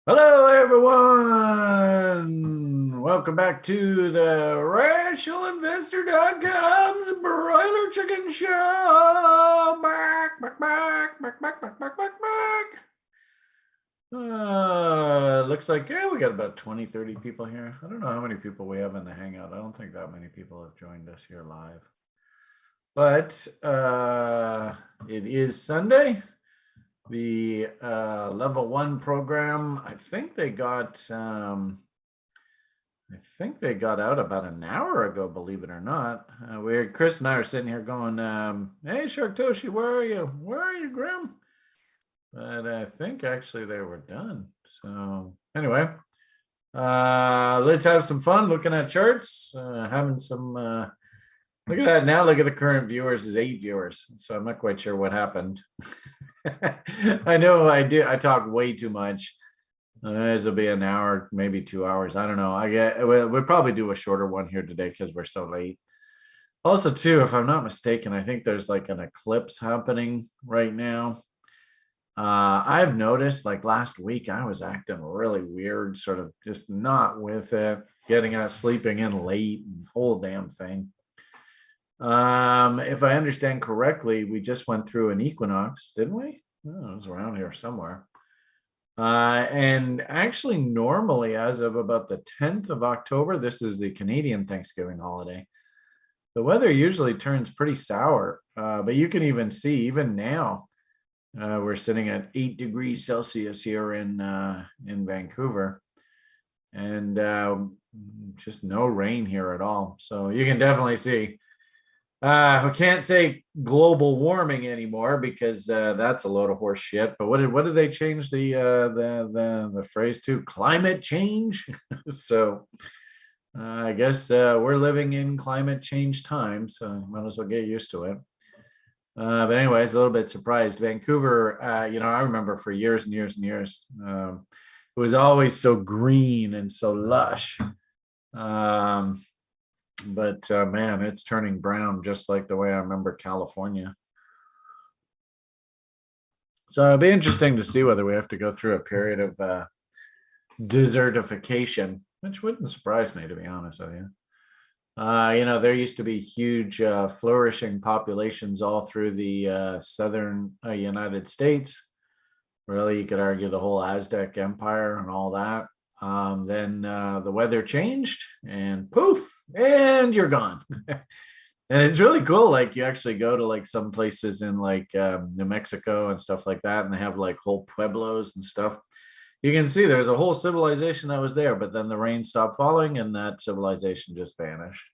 Hello, everyone. Welcome back to the RationalInvestor.com's Broiler Chicken Show. Back. Looks like, yeah, we got about 20, 30 people here. I don't know how many people we have in the Hangout. I don't think that many people have joined us here live. But it is Sunday. The level 1 program, I think they got out about an hour ago, believe it or not. Chris and I are sitting here going, hey, Sharktoshi, where are you? Where are you, Grim? But I think actually they were done. So anyway, let's have some fun looking at charts, having some look at that now. Look at the current viewers is 8 viewers. So I'm not quite sure what happened. I know I talk way too much. This will be an hour, maybe 2 hours. I don't know. We'll probably do a shorter one here today because we're so late. Also, too, if I'm not mistaken, I think there's like an eclipse happening right now. I've noticed like last week I was acting really weird, sort of just not with it, getting out, sleeping in late, and whole damn thing. If I understand correctly, we just went through an equinox, didn't we? Oh, it was around here somewhere. And actually, normally, as of about the 10th of October, this is the Canadian Thanksgiving holiday. The weather usually turns pretty sour, but you can even see, even now, we're sitting at 8 degrees Celsius here in Vancouver, and just no rain here at all. So you can definitely see. We can't say global warming anymore because that's a load of horse shit. But what did they change the phrase to? Climate change. So I guess we're living in climate change time, so might as well get used to it. But anyways, a little bit surprised. Vancouver, I remember for years and years and years, it was always so green and so lush. But man, it's turning brown just like the way I remember California. So it'll be interesting to see whether we have to go through a period of desertification, which wouldn't surprise me, to be honest with you. There used to be huge flourishing populations all through the southern United States. Really, you could argue the whole Aztec Empire and all that. Then the weather changed and poof, and you're gone. And it's really cool. Like you actually go to like some places in like New Mexico and stuff like that, and they have like whole pueblos and stuff. You can see there's a whole civilization that was there, but then the rain stopped falling and that civilization just vanished.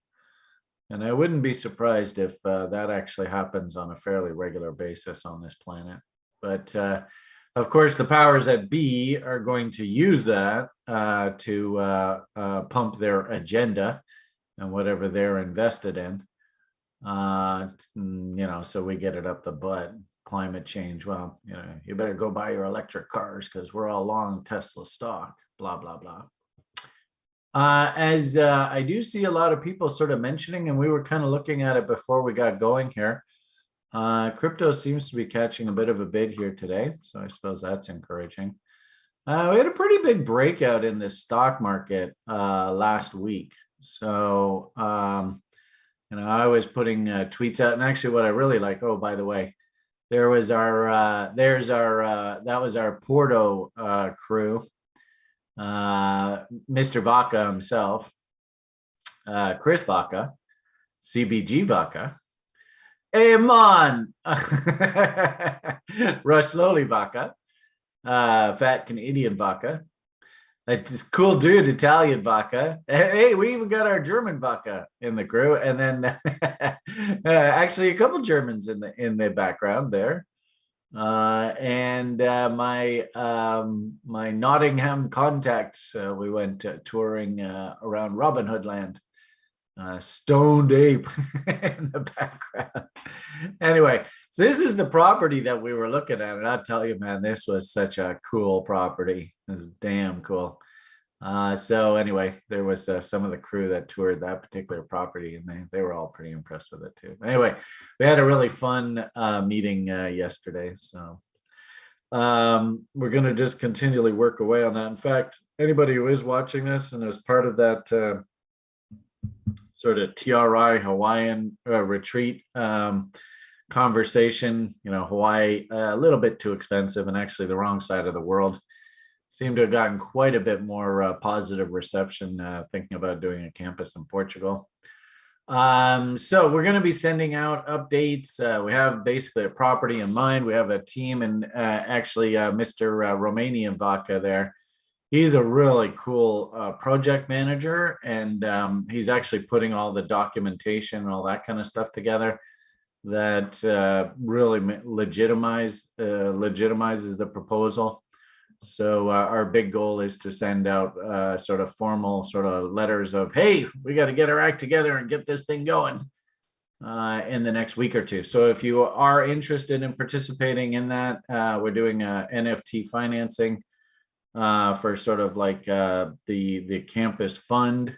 And I wouldn't be surprised if that actually happens on a fairly regular basis on this planet. But of course, the powers that be are going to use that to pump their agenda and whatever they're invested in. So we get it up the butt. Climate change. Well, you better go buy your electric cars because we're all long Tesla stock. Blah blah blah. As I do see a lot of people sort of mentioning, and we were kind of looking at it before we got going here. Crypto seems to be catching a bit of a bid here today, so I suppose that's encouraging. We had a pretty big breakout in the stock market last week. So, I was putting tweets out, and actually, what I really like. Oh, by the way, that was our Porto crew, Mr. Vaca himself, Chris Vaca, CBG Vaca. Hey man, Rush Slowly Vaca, Fat Canadian Vaca, this cool dude Italian Vaca. Hey, we even got our German Vaca in the crew, and then actually a couple Germans in the background there, and my Nottingham contacts. We went touring around Robin Hood Land. Stoned ape in the background. Anyway, so this is the property that we were looking at, and I'll tell you, man, this was such a cool property. It was damn cool. So anyway, there was some of the crew that toured that particular property, and they were all pretty impressed with it too. Anyway, we had a really fun meeting yesterday. So We're going to just continually work away on that. In fact, anybody who is watching this and is part of that sort of TRI Hawaiian retreat conversation, Hawaii, a little bit too expensive and actually the wrong side of the world. Seem to have gotten quite a bit more positive reception thinking about doing a campus in Portugal. So we're going to be sending out updates. We have basically a property in mind. We have a team, and actually Mr. Romanian Vaca there. He's a really cool project manager, and he's actually putting all the documentation and all that kind of stuff together that really legitimizes the proposal. So our big goal is to send out sort of formal sort of letters of, hey, we got to get our act together and get this thing going in the next week or two. So if you are interested in participating in that, we're doing NFT financing for sort of like the campus fund.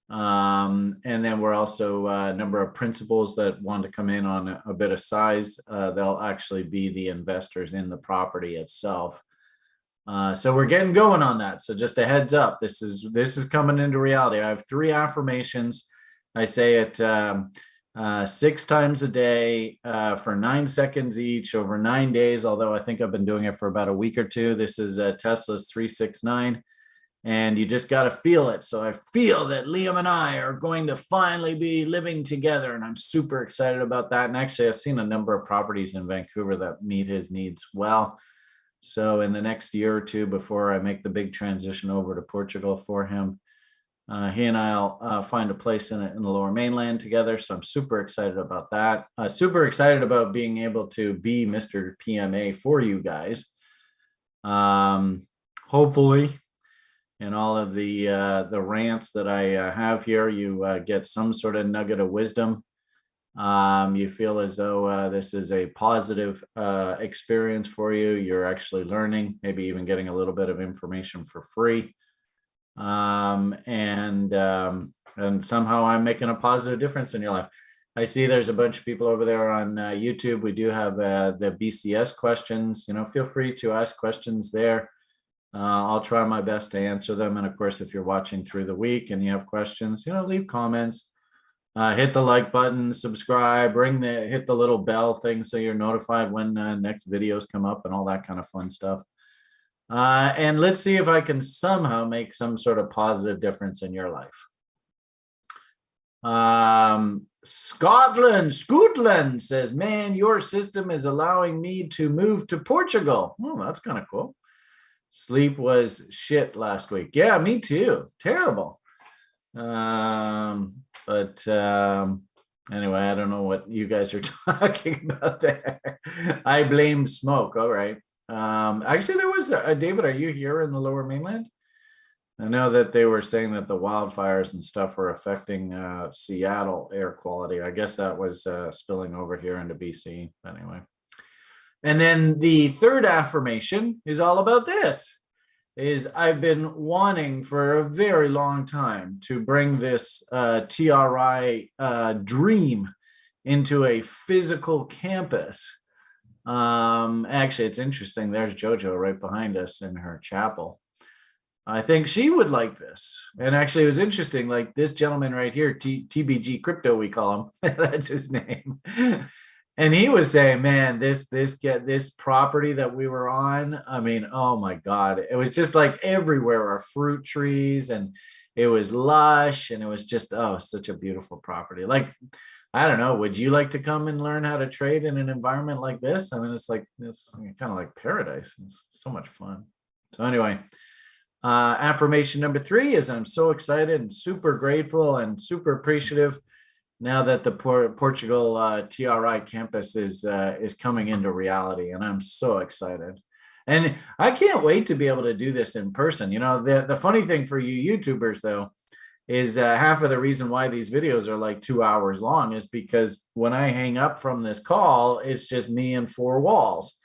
And then we're also a number of principals that want to come in on a bit of size. They'll actually be the investors in the property itself. So we're getting going on that. So just a heads up, this is coming into reality. I have 3 affirmations. I say it 6 times a day for 9 seconds each over 9 days. Although I think I've been doing it for about a week or two. This is Tesla's 369, and you just got to feel it. So I feel that Liam and I are going to finally be living together, and I'm super excited about that. And actually, I've seen a number of properties in Vancouver that meet his needs well. So in the next year or two, before I make the big transition over to Portugal for him, he and I'll find a place in the Lower Mainland together. So I'm super excited about that. Super excited about being able to be Mr. PMA for you guys. Hopefully, in all of the rants that I have here, you get some sort of nugget of wisdom. You feel as though this is a positive experience for you. You're actually learning, maybe even getting a little bit of information for free. And somehow I'm making a positive difference in your life. I see there's a bunch of people over there on YouTube. We do have the BCS questions. Feel free to ask questions there. I'll try my best to answer them. And of course, if you're watching through the week and you have questions, leave comments. Hit the like button, subscribe, hit the little bell thing so you're notified when next videos come up and all that kind of fun stuff. And let's see if I can somehow make some sort of positive difference in your life. Scotland says, man, your system is allowing me to move to Portugal. Oh, that's kind of cool. Sleep was shit last week. Yeah, me too. Terrible. But anyway, I don't know what you guys are talking about there. I blame smoke. All right. Actually, there was David, are you here in the Lower Mainland? I know that they were saying that the wildfires and stuff were affecting Seattle air quality. I guess that was spilling over here into BC. Anyway. And then the third affirmation is all about this. I've been wanting for a very long time to bring this TRI dream into a physical campus. Actually, it's interesting. There's JoJo right behind us in her chapel. I think she would like this. And actually, it was interesting. Like this gentleman right here, TBG Crypto, we call him. That's his name. And he was saying, man, this property that we were on, I mean, oh my God, it was just like everywhere are fruit trees and it was lush and it was just, such a beautiful property. Like, I don't know, would you like to come and learn how to trade in an environment like this? I mean, it's kind of like paradise. It's so much fun. So anyway, affirmation number 3 is I'm so excited and super grateful and super appreciative now that the Portugal TRI campus is coming into reality, and I'm so excited. And I can't wait to be able to do this in person. The funny thing for you YouTubers, though, is half of the reason why these videos are like 2 hours long is because when I hang up from this call, it's just me and 4 walls.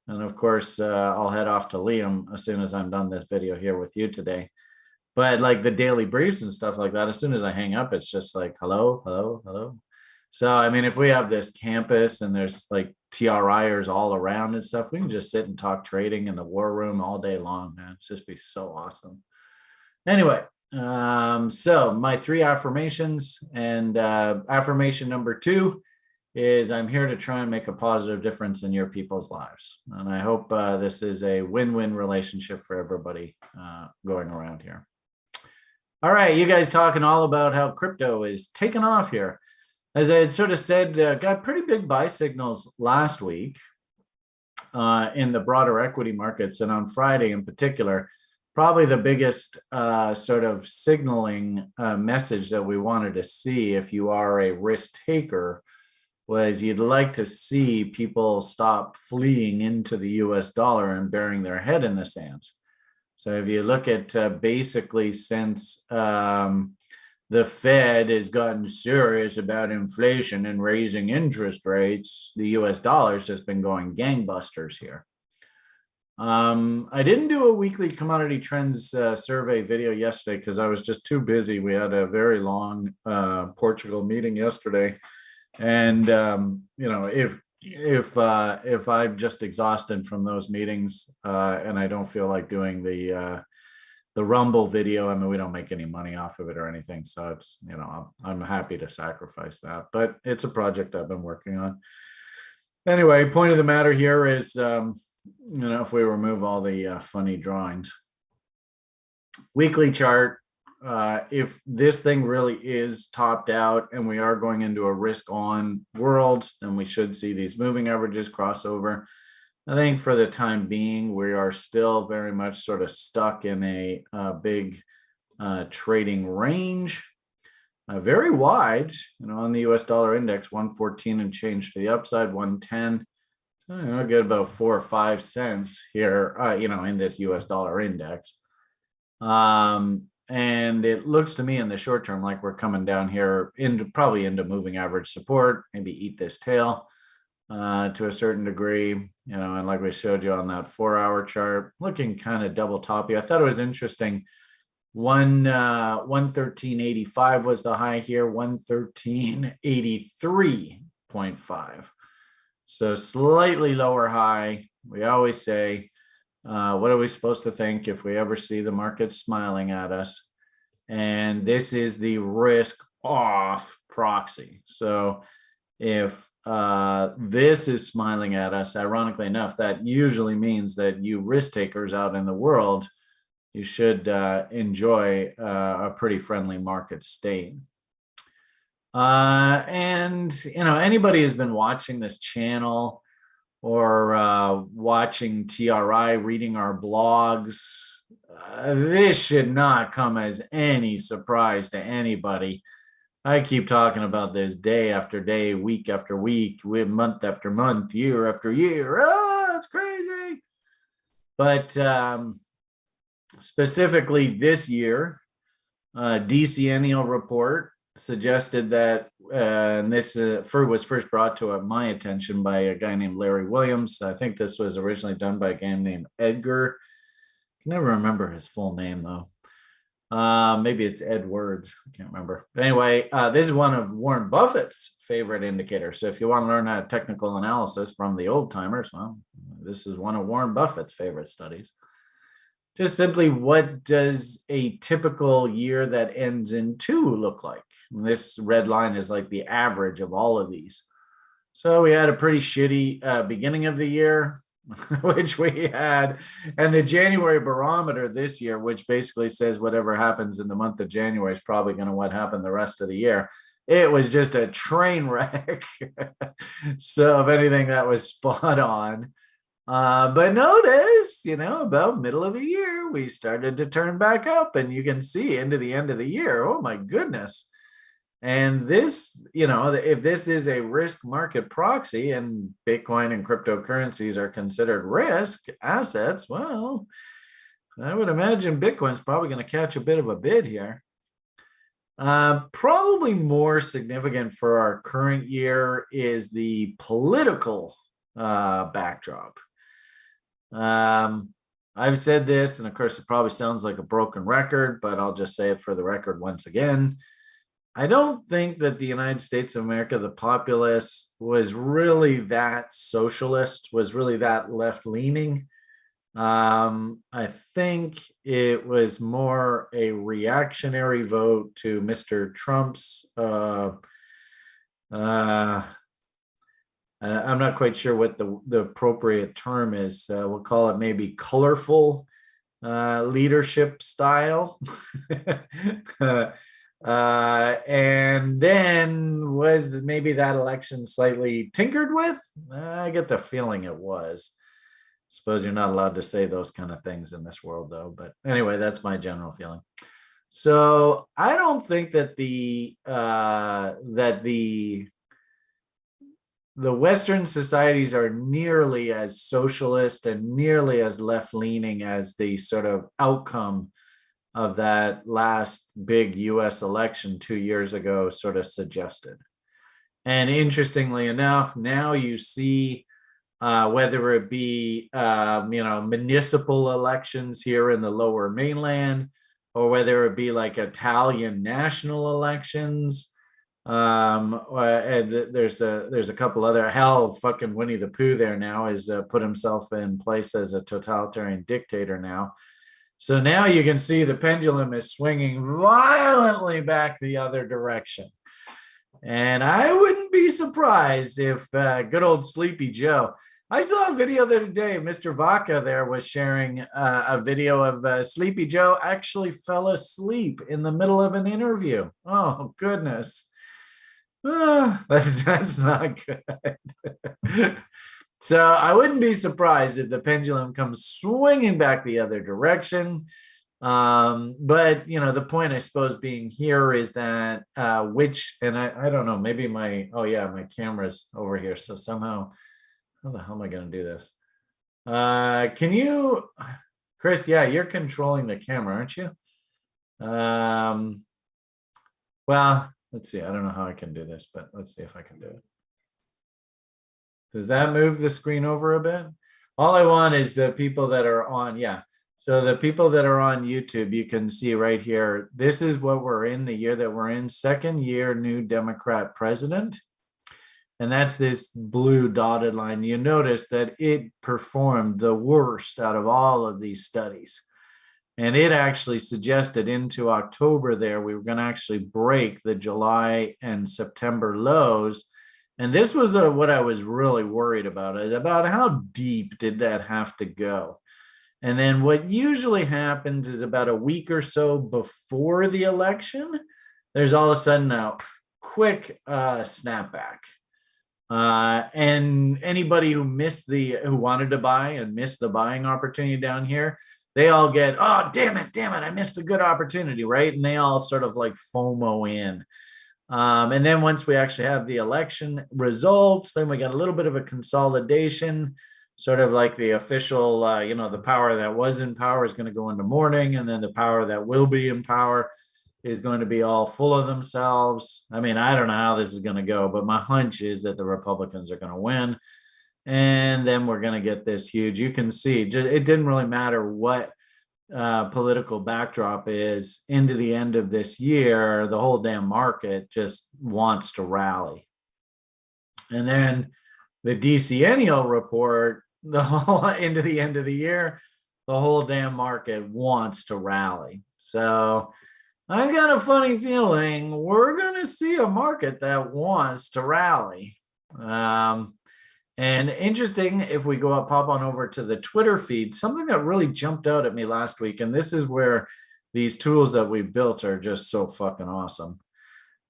And of course, I'll head off to Liam as soon as I'm done this video here with you today. But like the daily briefs and stuff like that, as soon as I hang up, it's just like, hello, hello, hello. So, I mean, if we have this campus and there's like TRIers all around and stuff, we can just sit and talk trading in the war room all day long, man. It's just be so awesome. Anyway, so my 3 affirmations, and affirmation number 2 is I'm here to try and make a positive difference in your people's lives. And I hope this is a win-win relationship for everybody going around here. All right, you guys talking all about how crypto is taking off here. As I had sort of said, got pretty big buy signals last week in the broader equity markets. And on Friday in particular, probably the biggest sort of signaling message that we wanted to see if you are a risk taker was you'd like to see people stop fleeing into the US dollar and burying their head in the sands. So if you look at basically since the Fed has gotten serious about inflation and raising interest rates, the US dollar has just been going gangbusters here. I didn't do a weekly commodity trends survey video yesterday because I was just too busy. We had a very long Portugal meeting yesterday. And if I'm just exhausted from those meetings and I don't feel like doing the Rumble video, I mean, we don't make any money off of it or anything, so it's, I'm happy to sacrifice that, but it's a project I've been working on. Anyway, point of the matter here is, if we remove all the funny drawings, weekly chart. If this thing really is topped out and we are going into a risk on world, then we should see these moving averages cross over. I think for the time being, we are still very much sort of stuck in a big trading range, very wide, on the US dollar index, 114 and change to the upside, 110. I get about 4 or 5 cents here, in this US dollar index. And it looks to me in the short term like we're coming down here probably into moving average support, maybe eat this tail to a certain degree, and like we showed you on that 4-hour chart, looking kind of double toppy. I thought it was interesting. 113.85 was the high here, 113.83.5. So slightly lower high. We always say, what are we supposed to think if we ever see the market smiling at us? And this is the risk off proxy. So if this is smiling at us, ironically enough, that usually means that you risk takers out in the world, you should enjoy a pretty friendly market state. And anybody who's been watching this channel or watching TRI, reading our blogs, this should not come as any surprise to anybody. I keep talking about this day after day, week after week, month after month, year after year. Oh, it's crazy. But specifically this year, decennial report suggested that, and this was first brought to my attention by a guy named Larry Williams. I think this was originally done by a guy named Edgar. I can never remember his full name though. Maybe it's Edwards. I can't remember. But anyway, this is one of Warren Buffett's favorite indicators. So if you want to learn how technical analysis from the old timers, well, this is one of Warren Buffett's favorite studies. Just simply, what does a typical year that ends in 2 look like? And this red line is like the average of all of these. So we had a pretty shitty beginning of the year, which we had, and the January barometer this year, which basically says whatever happens in the month of January is probably going to what happened the rest of the year. It was just a train wreck. So if anything, that was spot on. But notice, about middle of the year, we started to turn back up, and you can see into the end of the year. Oh my goodness. And this, if this is a risk market proxy and Bitcoin and cryptocurrencies are considered risk assets, well, I would imagine Bitcoin's probably going to catch a bit of a bid here. Probably more significant for our current year is the political backdrop. I've said this, and of course it probably sounds like a broken record, but I'll just say it for the record once again. I don't think that the United States of America, the populace, was really that socialist, was really that left leaning. I think it was more a reactionary vote to Mr. Trump's. I'm not quite sure what the appropriate term is. We'll call it maybe colorful leadership style. And then was maybe that election slightly tinkered with? I get the feeling it was. Suppose you're not allowed to say those kind of things in this world, though. But anyway, that's my general feeling. So I don't think that the Western societies are nearly as socialist and nearly as left-leaning as the sort of outcome of that last big US election 2 years ago sort of suggested. And interestingly enough, now you see whether it be municipal elections here in the lower mainland, or whether it be like Italian national elections. And there's a couple other, hell, fucking Winnie the Pooh there now is put himself in place as a totalitarian dictator now. So now you can see the pendulum is swinging violently back the other direction. And I wouldn't be surprised if good old Sleepy Joe. I saw a video the other day. Mr. Vaca there was sharing a video of Sleepy Joe actually fell asleep in the middle of an interview. Oh, goodness. That's not good. So I wouldn't be surprised if the pendulum comes swinging back the other direction. But the point I suppose being here is that and I don't know, maybe my camera's over here. So somehow, how the hell am I going to do this? Can you, Chris? Yeah, you're controlling the camera, aren't you? Well, let's see. I don't know how I can do this, but let's see if I can do it. Does that move the screen over a bit? All I want is the people that are on, So the people that are on YouTube, you can see right here, this is what we're in, the year that we're in, second year new Democrat president. And that's this blue dotted line. You notice that it performed the worst out of all of these studies. And it actually suggested into October there, we were going to actually break the July and September lows. And this was what I was really worried about how deep did that have to go? And then what usually happens is about a week or so before the election, there's all of a sudden a quick snapback. And anybody who wanted to buy and missed the buying opportunity down here, they all get, oh, damn it, I missed a good opportunity, right? And they all sort of like FOMO in. And then once we actually have the election results, then we got a little bit of a consolidation, sort of like the official, the power that was in power is going to go into mourning, and then the power that will be in power is going to be all full of themselves. I mean, I don't know how this is going to go, but my hunch is that the Republicans are going to win. And then we're going to get this huge, you can see, it didn't really matter what political backdrop is into the end of this year, the whole damn market just wants to rally. And then the decennial report, the whole into the end of the year, the whole damn market wants to rally. So I got a funny feeling we're going to see a market that wants to rally. And interesting, if we pop on over to the Twitter feed, something that really jumped out at me last week, and this is where these tools that we built are just so fucking awesome,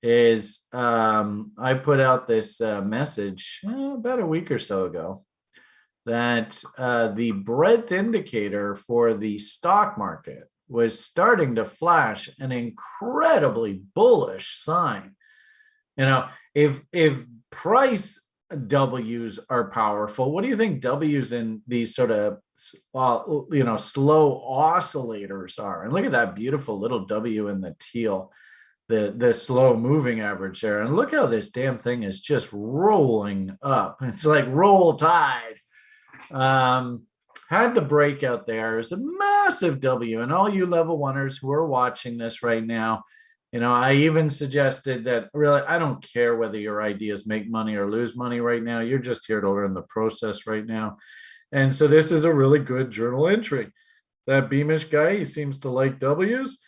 is I put out this message about a week or so ago that the breadth indicator for the stock market was starting to flash an incredibly bullish sign. If price W's are powerful, what do you think W's in these sort of slow oscillators are? And look at that beautiful little W in the teal, the slow moving average there, and look how this damn thing is just rolling up. It's like roll tide. Had the breakout there. It's a massive W, and all you level oneers who are watching this right now, I even suggested that really, I don't care whether your ideas make money or lose money right now. You're just here to learn the process right now. And so this is a really good journal entry. That Beamish guy, he seems to like W's.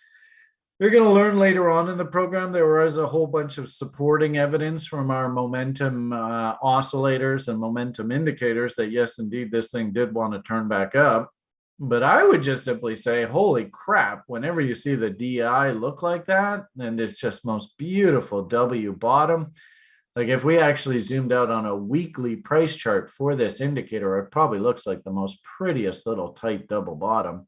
You're going to learn later on in the program there was a whole bunch of supporting evidence from our momentum oscillators and momentum indicators that yes, indeed, this thing did want to turn back up. But I would just simply say, holy crap, whenever you see the DI look like that, and it's just most beautiful W bottom. Like if we actually zoomed out on a weekly price chart for this indicator, it probably looks like the most prettiest little tight double bottom.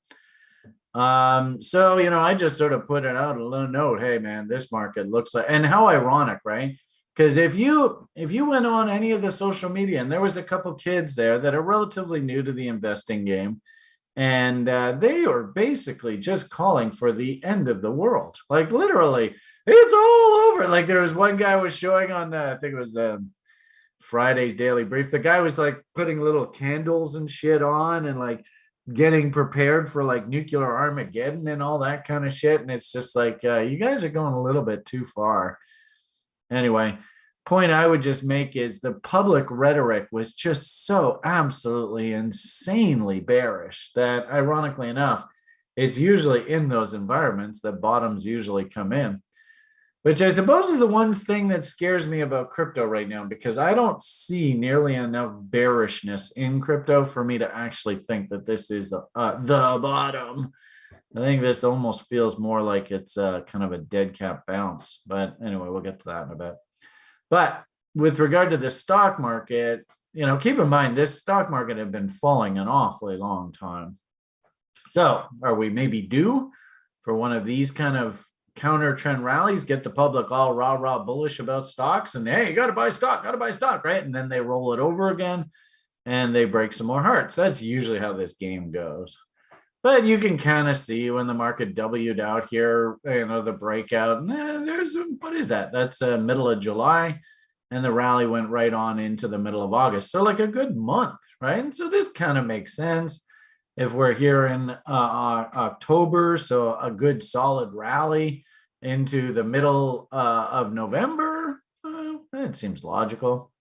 So I just sort of put it out a little note. Hey, man, this market looks like, and how ironic, right? Because if you went on any of the social media, and there was a couple kids there that are relatively new to the investing game, and they were basically just calling for the end of the world, like literally, it's all over. Like there was one guy was showing on, I think it was Friday's Daily Brief. The guy was like putting little candles and shit on, and like getting prepared for like nuclear Armageddon and all that kind of shit. And it's just like, you guys are going a little bit too far. Anyway, point I would just make is the public rhetoric was just so absolutely insanely bearish that ironically enough, it's usually in those environments that bottoms usually come in. Which I suppose is the one thing that scares me about crypto right now, because I don't see nearly enough bearishness in crypto for me to actually think that this is the bottom. I think this almost feels more like it's kind of a dead cat bounce. But anyway, we'll get to that in a bit. But with regard to the stock market, keep in mind this stock market had been falling an awfully long time. So are we maybe due for one of these kind of counter trend rallies, get the public all rah bullish about stocks, and hey, you got to buy stock, right? And then they roll it over again and they break some more hearts. That's usually how this game goes. But you can kind of see when the market W'd out here, the breakout. There's what is that? That's middle of July, and the rally went right on into the middle of August. So like a good month, right? And so this kind of makes sense. If we're here in October, so a good solid rally into the middle of November, it seems logical.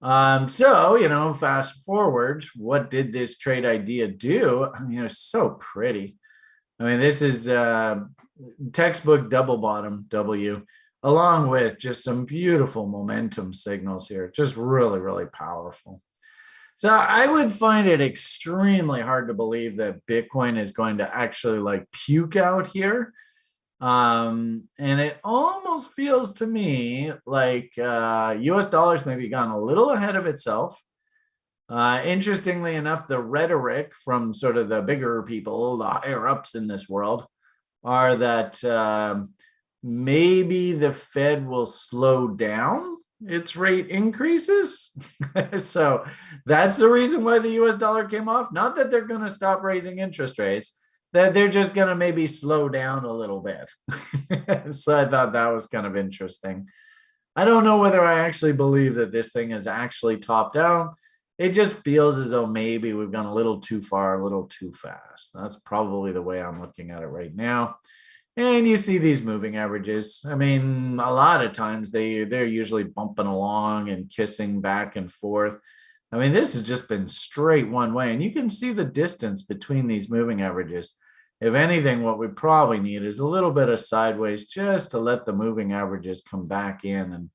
So, fast forward, what did this trade idea do? I mean, it's so pretty. I mean, this is textbook double bottom W, along with just some beautiful momentum signals here. Just really, really powerful. So I would find it extremely hard to believe that Bitcoin is going to actually like puke out here. And it almost feels to me like US dollars maybe gone a little ahead of itself. Interestingly enough, the rhetoric from sort of the bigger people, the higher ups in this world, are that maybe the Fed will slow down its rate increases. So that's the reason why the US dollar came off. Not that they're going to stop raising interest rates, that they're just going to maybe slow down a little bit. So I thought that was kind of interesting. I don't know whether I actually believe that this thing is actually topped out. It just feels as though maybe we've gone a little too far, a little too fast. That's probably the way I'm looking at it right now. And you see these moving averages. I mean, a lot of times they're usually bumping along and kissing back and forth. I mean, this has just been straight one way, and you can see the distance between these moving averages. If anything, what we probably need is a little bit of sideways just to let the moving averages come back in and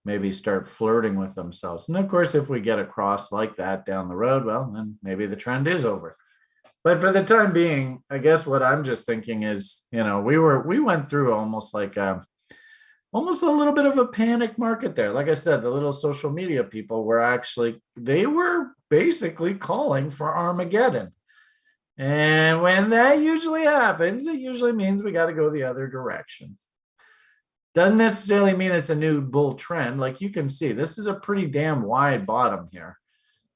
maybe start flirting with themselves. And of course, if we get across like that down the road, well, then maybe the trend is over. But for the time being, I guess what I'm just thinking is, we went through almost like almost a little bit of a panic market there. Like I said, the little social media people they were basically calling for Armageddon. And when that usually happens, it usually means we got to go the other direction. Doesn't necessarily mean it's a new bull trend. Like you can see, this is a pretty damn wide bottom here.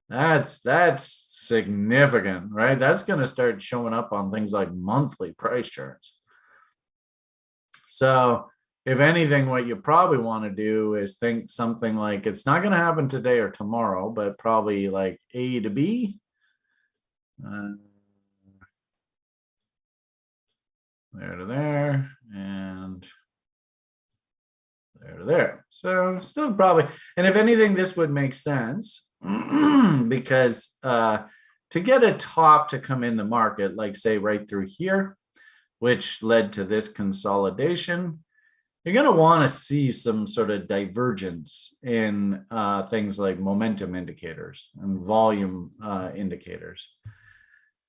That's significant, right? That's going to start showing up on things like monthly price charts. So if anything, what you probably want to do is think something like it's not going to happen today or tomorrow, but probably like A to B. There to there. And there. So still probably, and if anything, this would make sense because to get a top to come in the market, like say right through here, which led to this consolidation, you're going to want to see some sort of divergence in things like momentum indicators and volume indicators.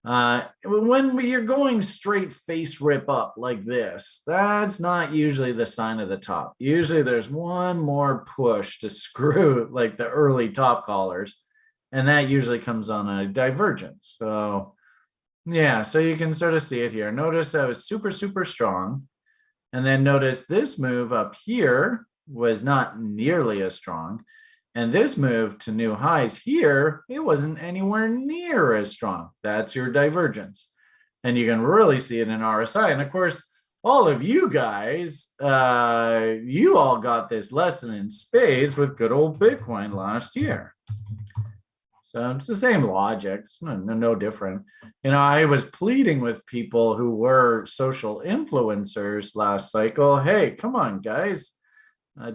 When you're going straight face rip up like this, that's not usually the sign of the top. Usually there's one more push to screw like the early top callers, and that usually comes on a divergence. So yeah, so you can sort of see it here. Notice that was super, super strong. And then notice this move up here was not nearly as strong. And this move to new highs here, it wasn't anywhere near as strong. That's your divergence. And you can really see it in RSI. And of course, all of you guys, you all got this lesson in spades with good old Bitcoin last year. So it's the same logic. It's no different. You know, I was pleading with people who were social influencers last cycle. Hey, come on, guys.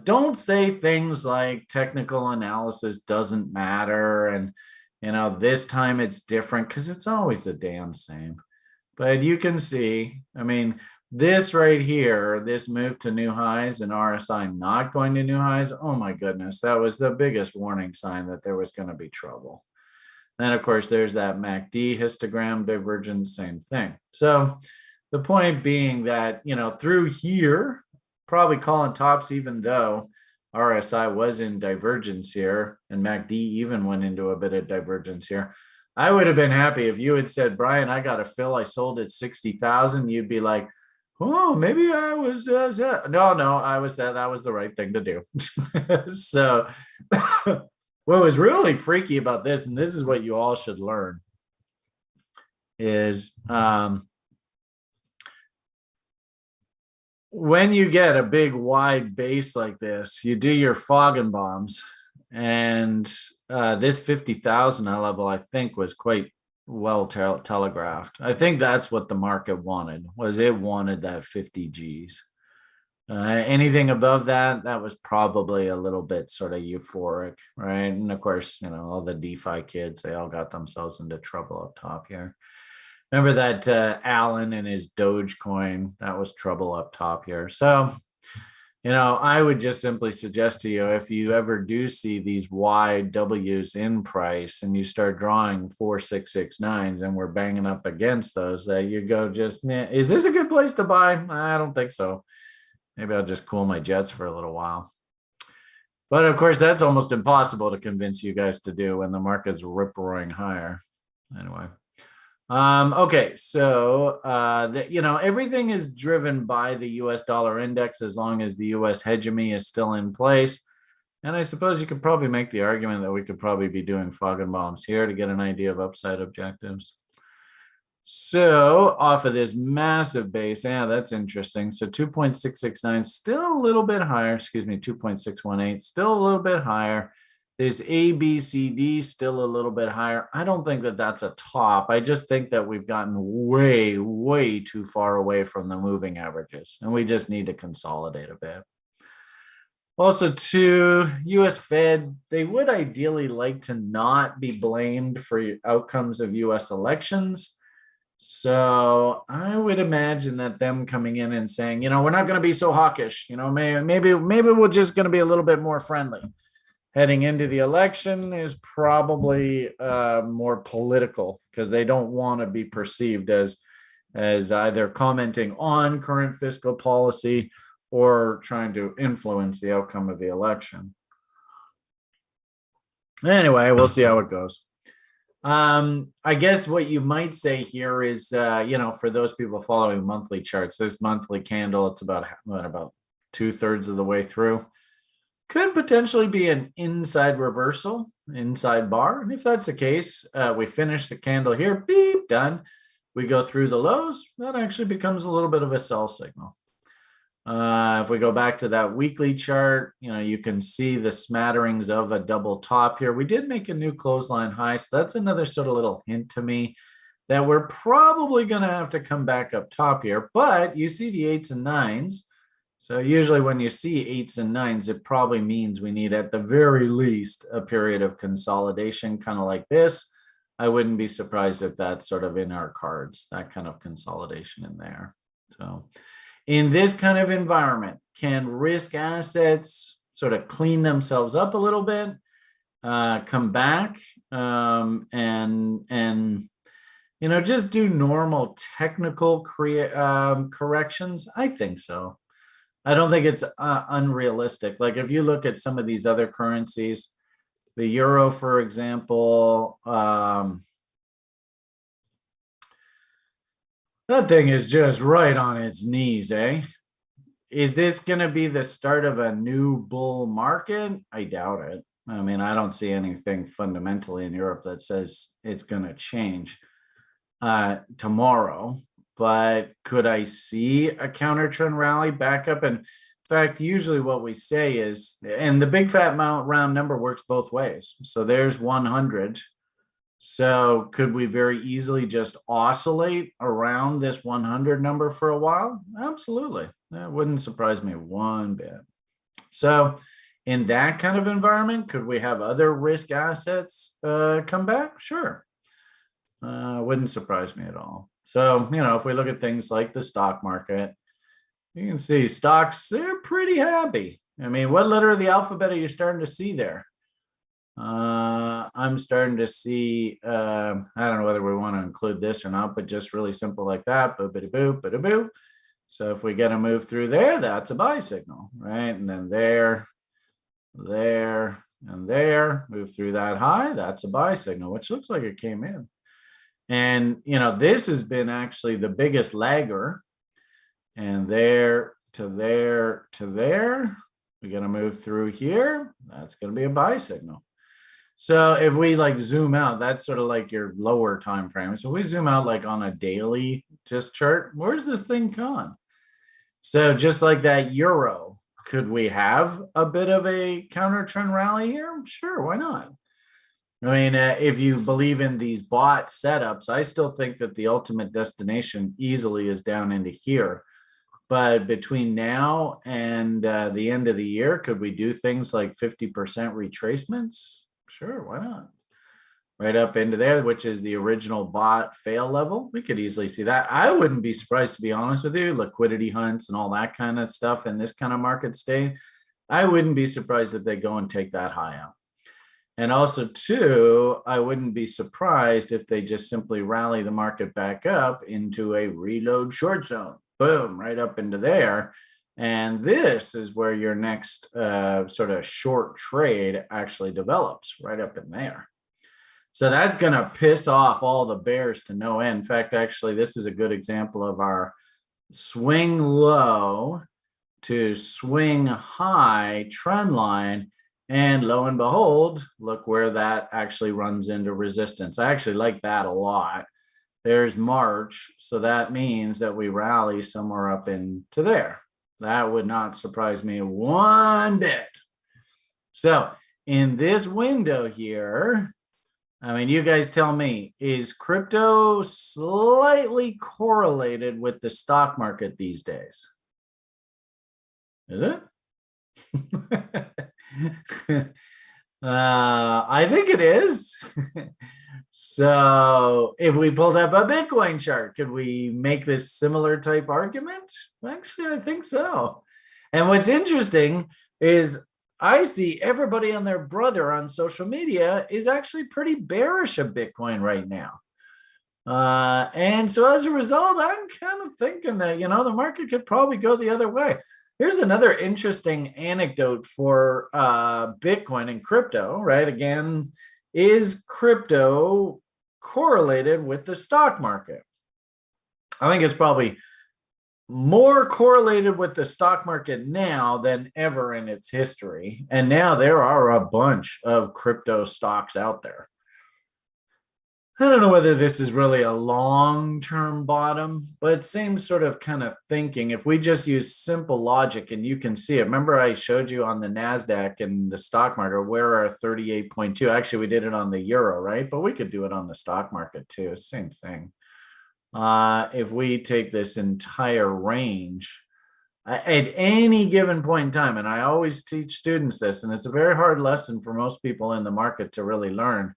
Don't say things like technical analysis doesn't matter. And, you know, this time it's different, because it's always the damn same. But you can see, I mean, this right here, this move to new highs and RSI not going to new highs. Oh my goodness, that was the biggest warning sign that there was going to be trouble. Then of course, there's that MACD histogram divergence, same thing. So the point being that, you know, through here, probably calling tops, even though RSI was in divergence here and MACD even went into a bit of divergence here. I would have been happy if you had said, Brian, I got a fill, I sold at 60,000. You'd be like, oh, maybe I was, no, I was, that was the right thing to do. So what was really freaky about this, and this is what you all should learn, is when you get a big wide base like this, you do your fog and bombs, and this 50,000 level, I think, was quite well telegraphed. I think that's what the market wanted, was it wanted that 50 Gs. Anything above that, that was probably a little bit sort of euphoric, right? And of course, you know, all the DeFi kids, they all got themselves into trouble up top here. Remember that Allen and his Dogecoin, that was trouble up top here. So, you know, I would just simply suggest to you, if you ever do see these wide W's in price and you start drawing 4669s and we're banging up against those, that you go just, is this a good place to buy? I don't think so. Maybe I'll just cool my jets for a little while. But of course, that's almost impossible to convince you guys to do when the market's rip-roaring higher. Anyway. Okay, so you know, everything is driven by the US dollar index as long as the US hegemony is still in place. And I suppose you could probably make the argument that we could probably be doing fog and bombs here to get an idea of upside objectives. So off of this massive base, yeah, that's interesting. So 2.669, still a little bit higher, excuse me, 2.618, still a little bit higher. This ABCD still a little bit higher. I don't think that that's a top. I just think that we've gotten way, way too far away from the moving averages, and we just need to consolidate a bit. Also, to US Fed, they would ideally like to not be blamed for outcomes of US elections. So I would imagine that them coming in and saying, you know, we're not going to be so hawkish, you know, maybe we're just going to be a little bit more friendly. Heading into the election is probably more political, because they don't want to be perceived as either commenting on current fiscal policy or trying to influence the outcome of the election. Anyway, we'll see how it goes. I guess what you might say here is, you know, for those people following monthly charts, this monthly candle, it's about 2/3 of the way through. Could potentially be an inside reversal, inside bar. And if that's the case, we finish the candle here, beep, done. We go through the lows, that actually becomes a little bit of a sell signal. If we go back to that weekly chart, you know, you can see the smatterings of a double top here. We did make a new clothesline high, so that's another sort of little hint to me that we're probably going to have to come back up top here. But you see the 8s and 9s. So usually when you see 8s and 9s, it probably means we need at the very least a period of consolidation, kind of like this. I wouldn't be surprised if that's sort of in our cards, that kind of consolidation in there. So in this kind of environment, can risk assets sort of clean themselves up a little bit, come back, and just do normal technical corrections? I think so. I don't think it's unrealistic. Like if you look at some of these other currencies, the euro, for example, that thing is just right on its knees, eh? Is this going to be the start of a new bull market? I doubt it. I mean, I don't see anything fundamentally in Europe that says it's going to change tomorrow. But could I see a counter trend rally back up? And in fact, usually what we say is, and the big fat round number works both ways. So there's 100. So could we very easily just oscillate around this 100 number for a while? Absolutely. That wouldn't surprise me one bit. So in that kind of environment, could we have other risk assets come back? Sure. Wouldn't surprise me at all. So, if we look at things like the stock market, you can see stocks, they're pretty happy. I mean, what letter of the alphabet are you starting to see there? I'm starting to see, I don't know whether we want to include this or not, but just really simple like that. Boop. So if we get a move through there, that's a buy signal, right? And then there, and there, move through that high, that's a buy signal, which looks like it came in. And, this has been actually the biggest lagger. And there to there to there, we're going to move through here. That's going to be a buy signal. So if we zoom out, that's sort of like your lower time frame. So we zoom out on a daily just chart, where's this thing gone? So just like that euro, could we have a bit of a counter trend rally here? Sure, why not? I mean, if you believe in these bot setups, I still think that the ultimate destination easily is down into here. But between now and the end of the year, could we do things like 50% retracements? Sure, why not? Right up into there, which is the original bot fail level. We could easily see that. I wouldn't be surprised, to be honest with you, liquidity hunts and all that kind of stuff in this kind of market state. I wouldn't be surprised if they go and take that high out. And also, too, I wouldn't be surprised if they just simply rally the market back up into a reload short zone. Boom, right up into there. And this is where your next sort of short trade actually develops, right up in there. So that's going to piss off all the bears to no end. In fact, actually, this is a good example of our swing low to swing high trend line. And lo and behold, look where that actually runs into resistance. I actually like that a lot. There's March. So that means that we rally somewhere up into there. That would not surprise me one bit. So in this window here, I mean, you guys tell me, is crypto slightly correlated with the stock market these days? Is it? I think it is. So if we pulled up a Bitcoin chart, could we make this similar type argument? Actually, I think so. And what's interesting is I see everybody and their brother on social media is actually pretty bearish of Bitcoin right now. And so as a result, I'm kind of thinking that, the market could probably go the other way. Here's another interesting anecdote for Bitcoin and crypto, right? Again, is crypto correlated with the stock market? I think it's probably more correlated with the stock market now than ever in its history. And now there are a bunch of crypto stocks out there. I don't know whether this is really a long-term bottom, but same sort of kind of thinking. If we just use simple logic, and you can see it. Remember I showed you on the NASDAQ and the stock market where our 38.2. Actually, we did it on the euro, right? But we could do it on the stock market too. Same thing. If we take this entire range, At any given point in time, and I always teach students this, and it's a very hard lesson for most people in the market to really learn.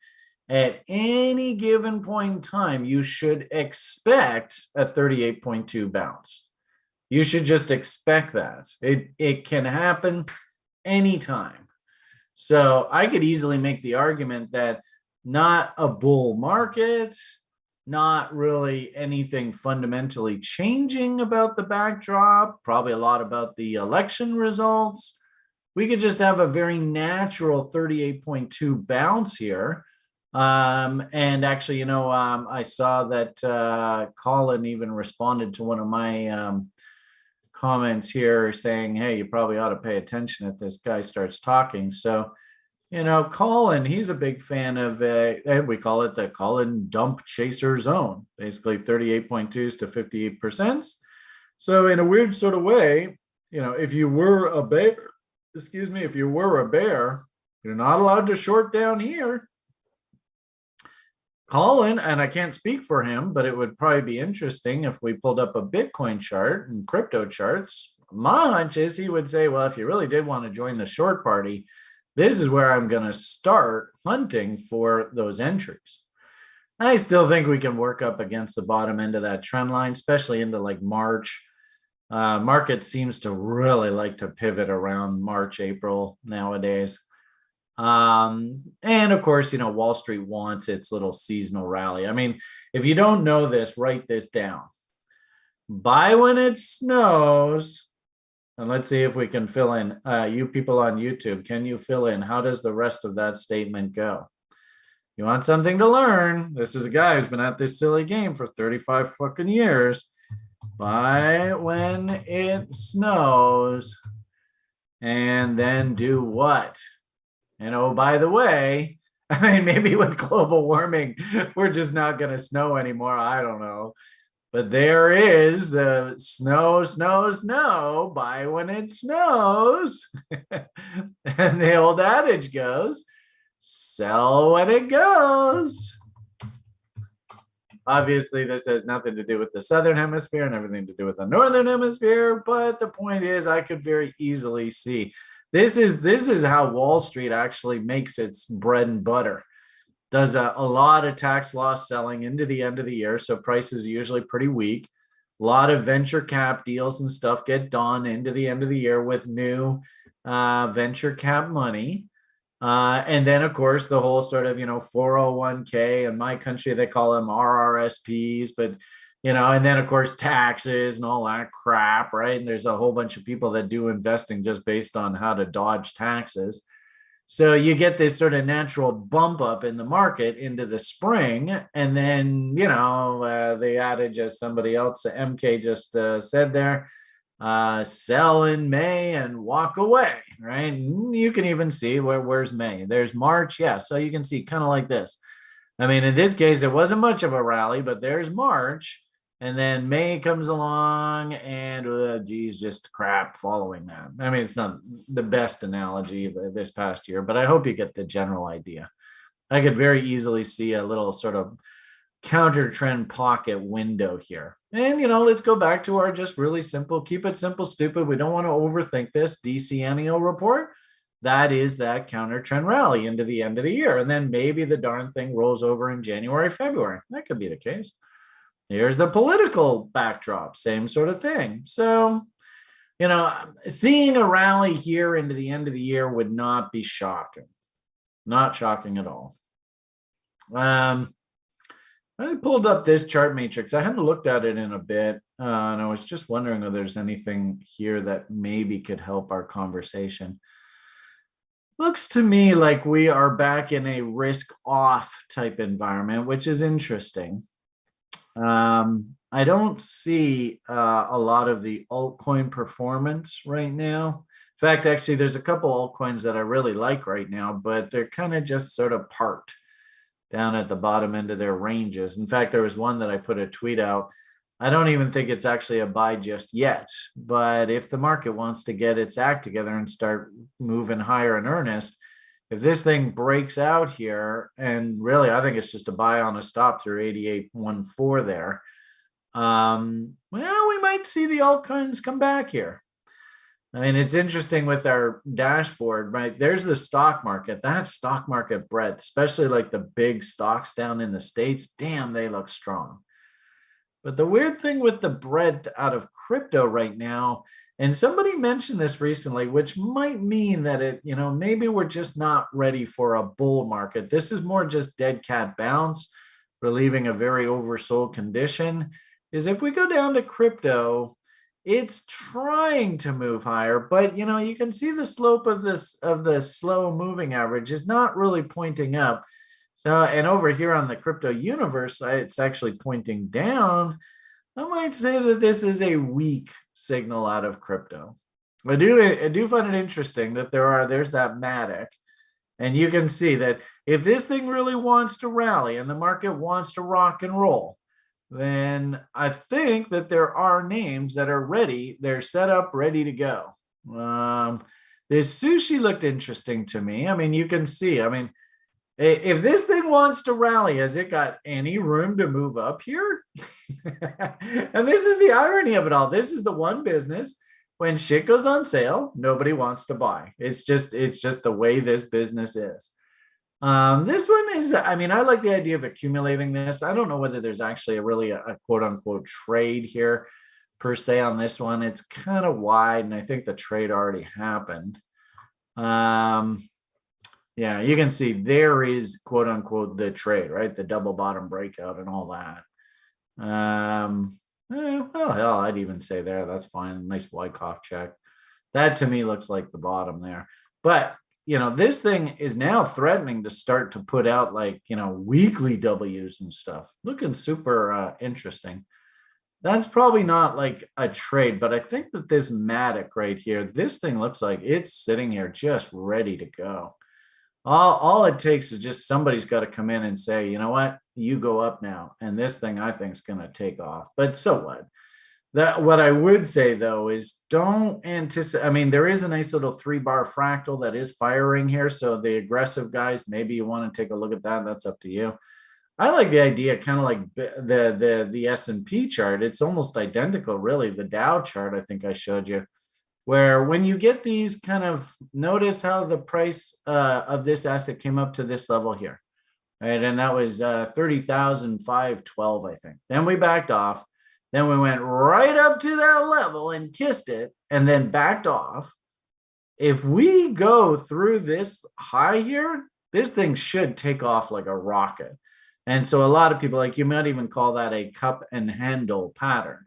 At any given point in time, you should expect a 38.2 bounce. You should just expect that. It can happen anytime. So I could easily make the argument that not a bull market, not really anything fundamentally changing about the backdrop, probably a lot about the election results. We could just have a very natural 38.2 bounce here. And actually, I saw that Colin even responded to one of my comments here saying, hey, you probably ought to pay attention if this guy starts talking. So, Colin, he's a big fan of, we call it the Colin dump chaser zone, basically 38.2s to 58%. So in a weird sort of way, if you were a bear, if you were a bear, you're not allowed to short down here. Colin, and I can't speak for him, but it would probably be interesting if we pulled up a Bitcoin chart and crypto charts. My hunch is he would say, well, if you really did want to join the short party, this is where I'm going to start hunting for those entries. I still think we can work up against the bottom end of that trend line, especially into like March. Market seems to really like to pivot around March, April nowadays. And of course, Wall Street wants its little seasonal rally. I mean, if you don't know this, write this down. Buy when it snows. And let's see if we can fill in. You people on YouTube, can you fill in? How does the rest of that statement go? You want something to learn? This is a guy who's been at this silly game for 35 fucking years. Buy when it snows. And then do what? And oh, by the way, I mean, maybe with global warming, we're just not going to snow anymore. I don't know. But there is the snow, snow, snow, buy when it snows. And the old adage goes, sell when it goes. Obviously, this has nothing to do with the Southern Hemisphere and everything to do with the Northern Hemisphere. But the point is, I could very easily see this is how Wall Street actually makes its bread and butter. Does a lot of tax loss selling into the end of the year, so prices are usually pretty weak. A lot of venture cap deals and stuff get done into the end of the year with new venture cap money. And then, of course, the whole sort of, 401k. In my country, they call them RRSPs, but, and then, of course, taxes and all that crap, right? And there's a whole bunch of people that do investing just based on how to dodge taxes. So you get this sort of natural bump up in the market into the spring. And then, the adage, as somebody else, MK just said there, sell in May and walk away, right? You can even see where's May. There's March. Yeah. So you can see kind of like this. I mean, in this case, it wasn't much of a rally, but there's March. And then May comes along and just crap following that. I mean, it's not the best analogy this past year, but I hope you get the general idea. I could very easily see a little sort of counter trend pocket window here. And, let's go back to our just really simple, keep it simple, stupid. We don't want to overthink this DC annual report. That is that counter trend rally into the end of the year. And then maybe the darn thing rolls over in January, February. That could be the case. Here's the political backdrop, same sort of thing. So, seeing a rally here into the end of the year would not be shocking. Not shocking at all. I pulled up this chart matrix. I hadn't looked at it in a bit, and I was just wondering if there's anything here that maybe could help our conversation. Looks to me like we are back in a risk-off type environment, which is interesting. I don't see a lot of the altcoin performance right now. In fact, actually, there's a couple altcoins that I really like right now, but they're kind of just sort of parked down at the bottom end of their ranges. In fact, there was one that I put a tweet out. I don't even think it's actually a buy just yet, but if the market wants to get its act together and start moving higher in earnest, if this thing breaks out here, and really, I think it's just a buy on a stop through 88.14 there. Well, we might see the altcoins come back here. I mean, it's interesting with our dashboard, right? There's the stock market. That stock market breadth, especially like the big stocks down in the States, damn, they look strong. But the weird thing with the breadth out of crypto right now, and somebody mentioned this recently, which might mean that maybe we're just not ready for a bull market. This is more just dead cat bounce, relieving a very oversold condition. Is if we go down to crypto, it's trying to move higher, but you can see the slope of the slow moving average is not really pointing up. So, and over here on the crypto universe, it's actually pointing down. I might say that this is a weak signal out of crypto. I do find it interesting that there's that Matic, and you can see that if this thing really wants to rally and the market wants to rock and roll, then I think that there are names that are ready. They're set up, ready to go. This sushi looked interesting to me. I mean, you can see, if this thing wants to rally, has it got any room to move up here? And this is the irony of it all. This is the one business when shit goes on sale, nobody wants to buy. It's just the way this business is. This one is, I like the idea of accumulating this. I don't know whether there's actually a quote unquote trade here per se on this one. It's kind of wide, and I think the trade already happened. Yeah, you can see there is quote unquote the trade, right? The double bottom breakout and all that. Well, hell, I'd even say there. That's fine. Nice Wyckoff check. That to me looks like the bottom there. But, this thing is now threatening to start to put out weekly W's and stuff. Looking super interesting. That's probably not like a trade, but I think that this Matic right here, this thing looks like it's sitting here just ready to go. All it takes is just somebody's got to come in and say, you know what, you go up now. And this thing I think is going to take off. But so what? What I would say though is don't anticipate. There is a nice little 3-bar fractal that is firing here. So the aggressive guys, maybe you want to take a look at that. That's up to you. I like the idea, kind of like the S&P chart. It's almost identical, really. The Dow chart, I think I showed you, where when you get these notice how the price of this asset came up to this level here, right? And that was 30,512, I think. Then we backed off. Then we went right up to that level and kissed it and then backed off. If we go through this high here, this thing should take off like a rocket. And so a lot of people, you might even call that a cup and handle pattern.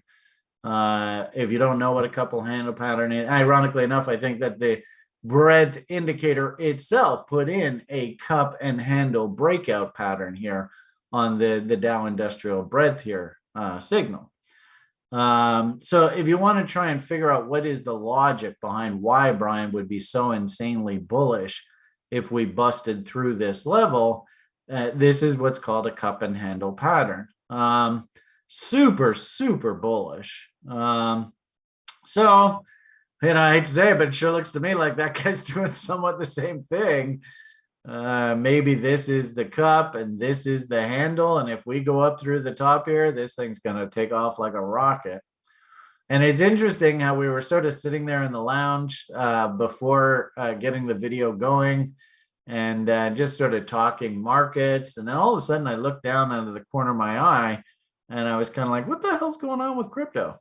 If you don't know what a couple handle pattern is, ironically enough, I think that the breadth indicator itself put in a cup and handle breakout pattern here on the Dow Industrial breadth here signal. So if you want to try and figure out what is the logic behind why Brian would be so insanely bullish if we busted through this level, this is what's called a cup and handle pattern. Super, super bullish. So, I hate to say it, but it sure looks to me like that guy's doing somewhat the same thing. Maybe this is the cup and this is the handle. And if we go up through the top here, this thing's going to take off like a rocket. And it's interesting how we were sort of sitting there in the lounge before getting the video going and just sort of talking markets. And then all of a sudden I looked down out of the corner of my eye and I was kind of like, what the hell's going on with crypto?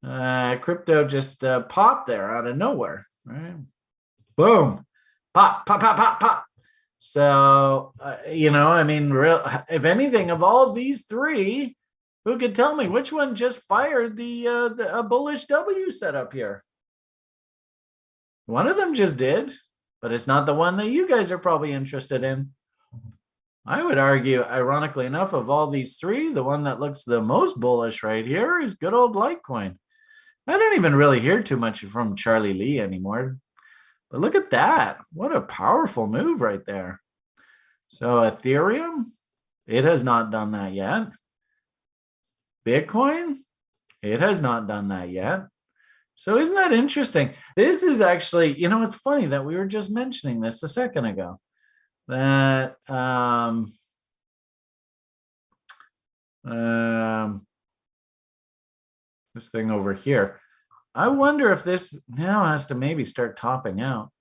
Crypto just popped there out of nowhere, right? Boom, pop, pop, pop, pop, pop. So, if anything, of all these three, who could tell me which one just fired a bullish W setup here? One of them just did, but it's not the one that you guys are probably interested in. I would argue, ironically enough, of all these three, the one that looks the most bullish right here is good old Litecoin. I don't even really hear too much from Charlie Lee anymore. But look at that. What a powerful move right there. So Ethereum, it has not done that yet. Bitcoin, it has not done that yet. So isn't that interesting? This is actually, it's funny that we were just mentioning this a second ago. That this thing over here, I wonder if this now has to maybe start topping out.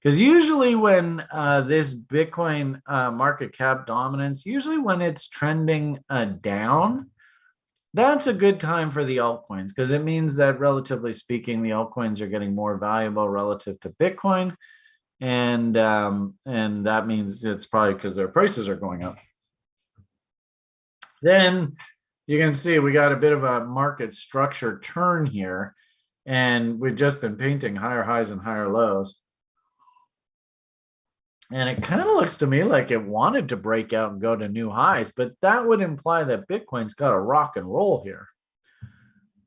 Because usually when this Bitcoin market cap dominance, usually when it's trending down, that's a good time for the altcoins because it means that relatively speaking, the altcoins are getting more valuable relative to Bitcoin, and that means it's probably because their prices are going up. Then you can see we got a bit of a market structure turn here, and we've just been painting higher highs and higher lows. And it kind of looks to me like it wanted to break out and go to new highs, but that would imply that Bitcoin's got a rock and roll here.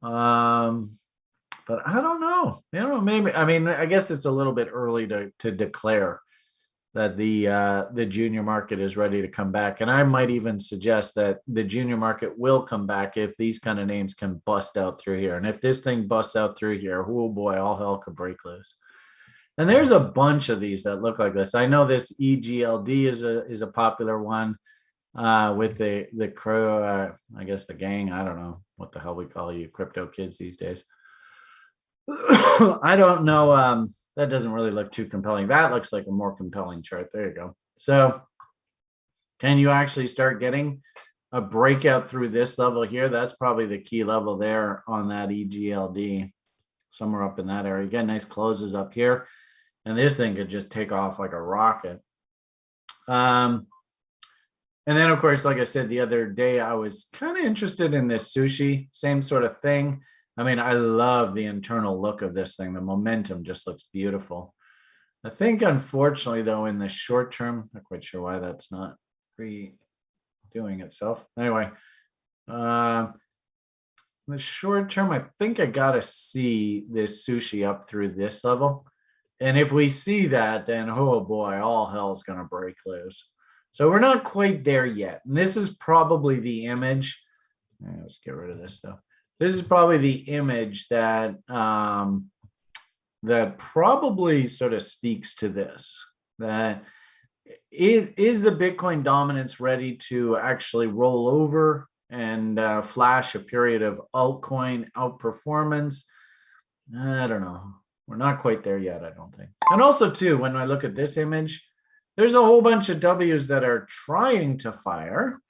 But I don't know. Maybe, I mean, I guess it's a little bit early to declare that the junior market is ready to come back. And I might even suggest that the junior market will come back if these kind of names can bust out through here. And if this thing busts out through here, oh boy, all hell could break loose. And there's a bunch of these that look like this. I know this EGLD is a popular one with the crew, I guess the gang. I don't know what the hell we call you crypto kids these days. I don't know. That doesn't really look too compelling. That looks like a more compelling chart. There you go. So can you actually start getting a breakout through this level here? That's probably the key level there on that EGLD, somewhere up in that area. You get nice closes up here. And this thing could just take off like a rocket. And then, of course, like I said the other day, I was kind of interested in this sushi, same sort of thing. I mean, I love the internal look of this thing. The momentum just looks beautiful. I think, unfortunately, though, in the short term, I'm not quite sure why that's not redoing itself. Anyway, in the short term, I think I got to see this sushi up through this level. And if we see that, then, oh boy, all hell's going to break loose. So we're not quite there yet. And this is probably the image. Let's get rid of this stuff. This is probably the image that that probably sort of speaks to this. That is the Bitcoin dominance ready to actually roll over and flash a period of altcoin outperformance? I don't know. We're not quite there yet, I don't think. And also, too, when I look at this image, there's a whole bunch of W's that are trying to fire.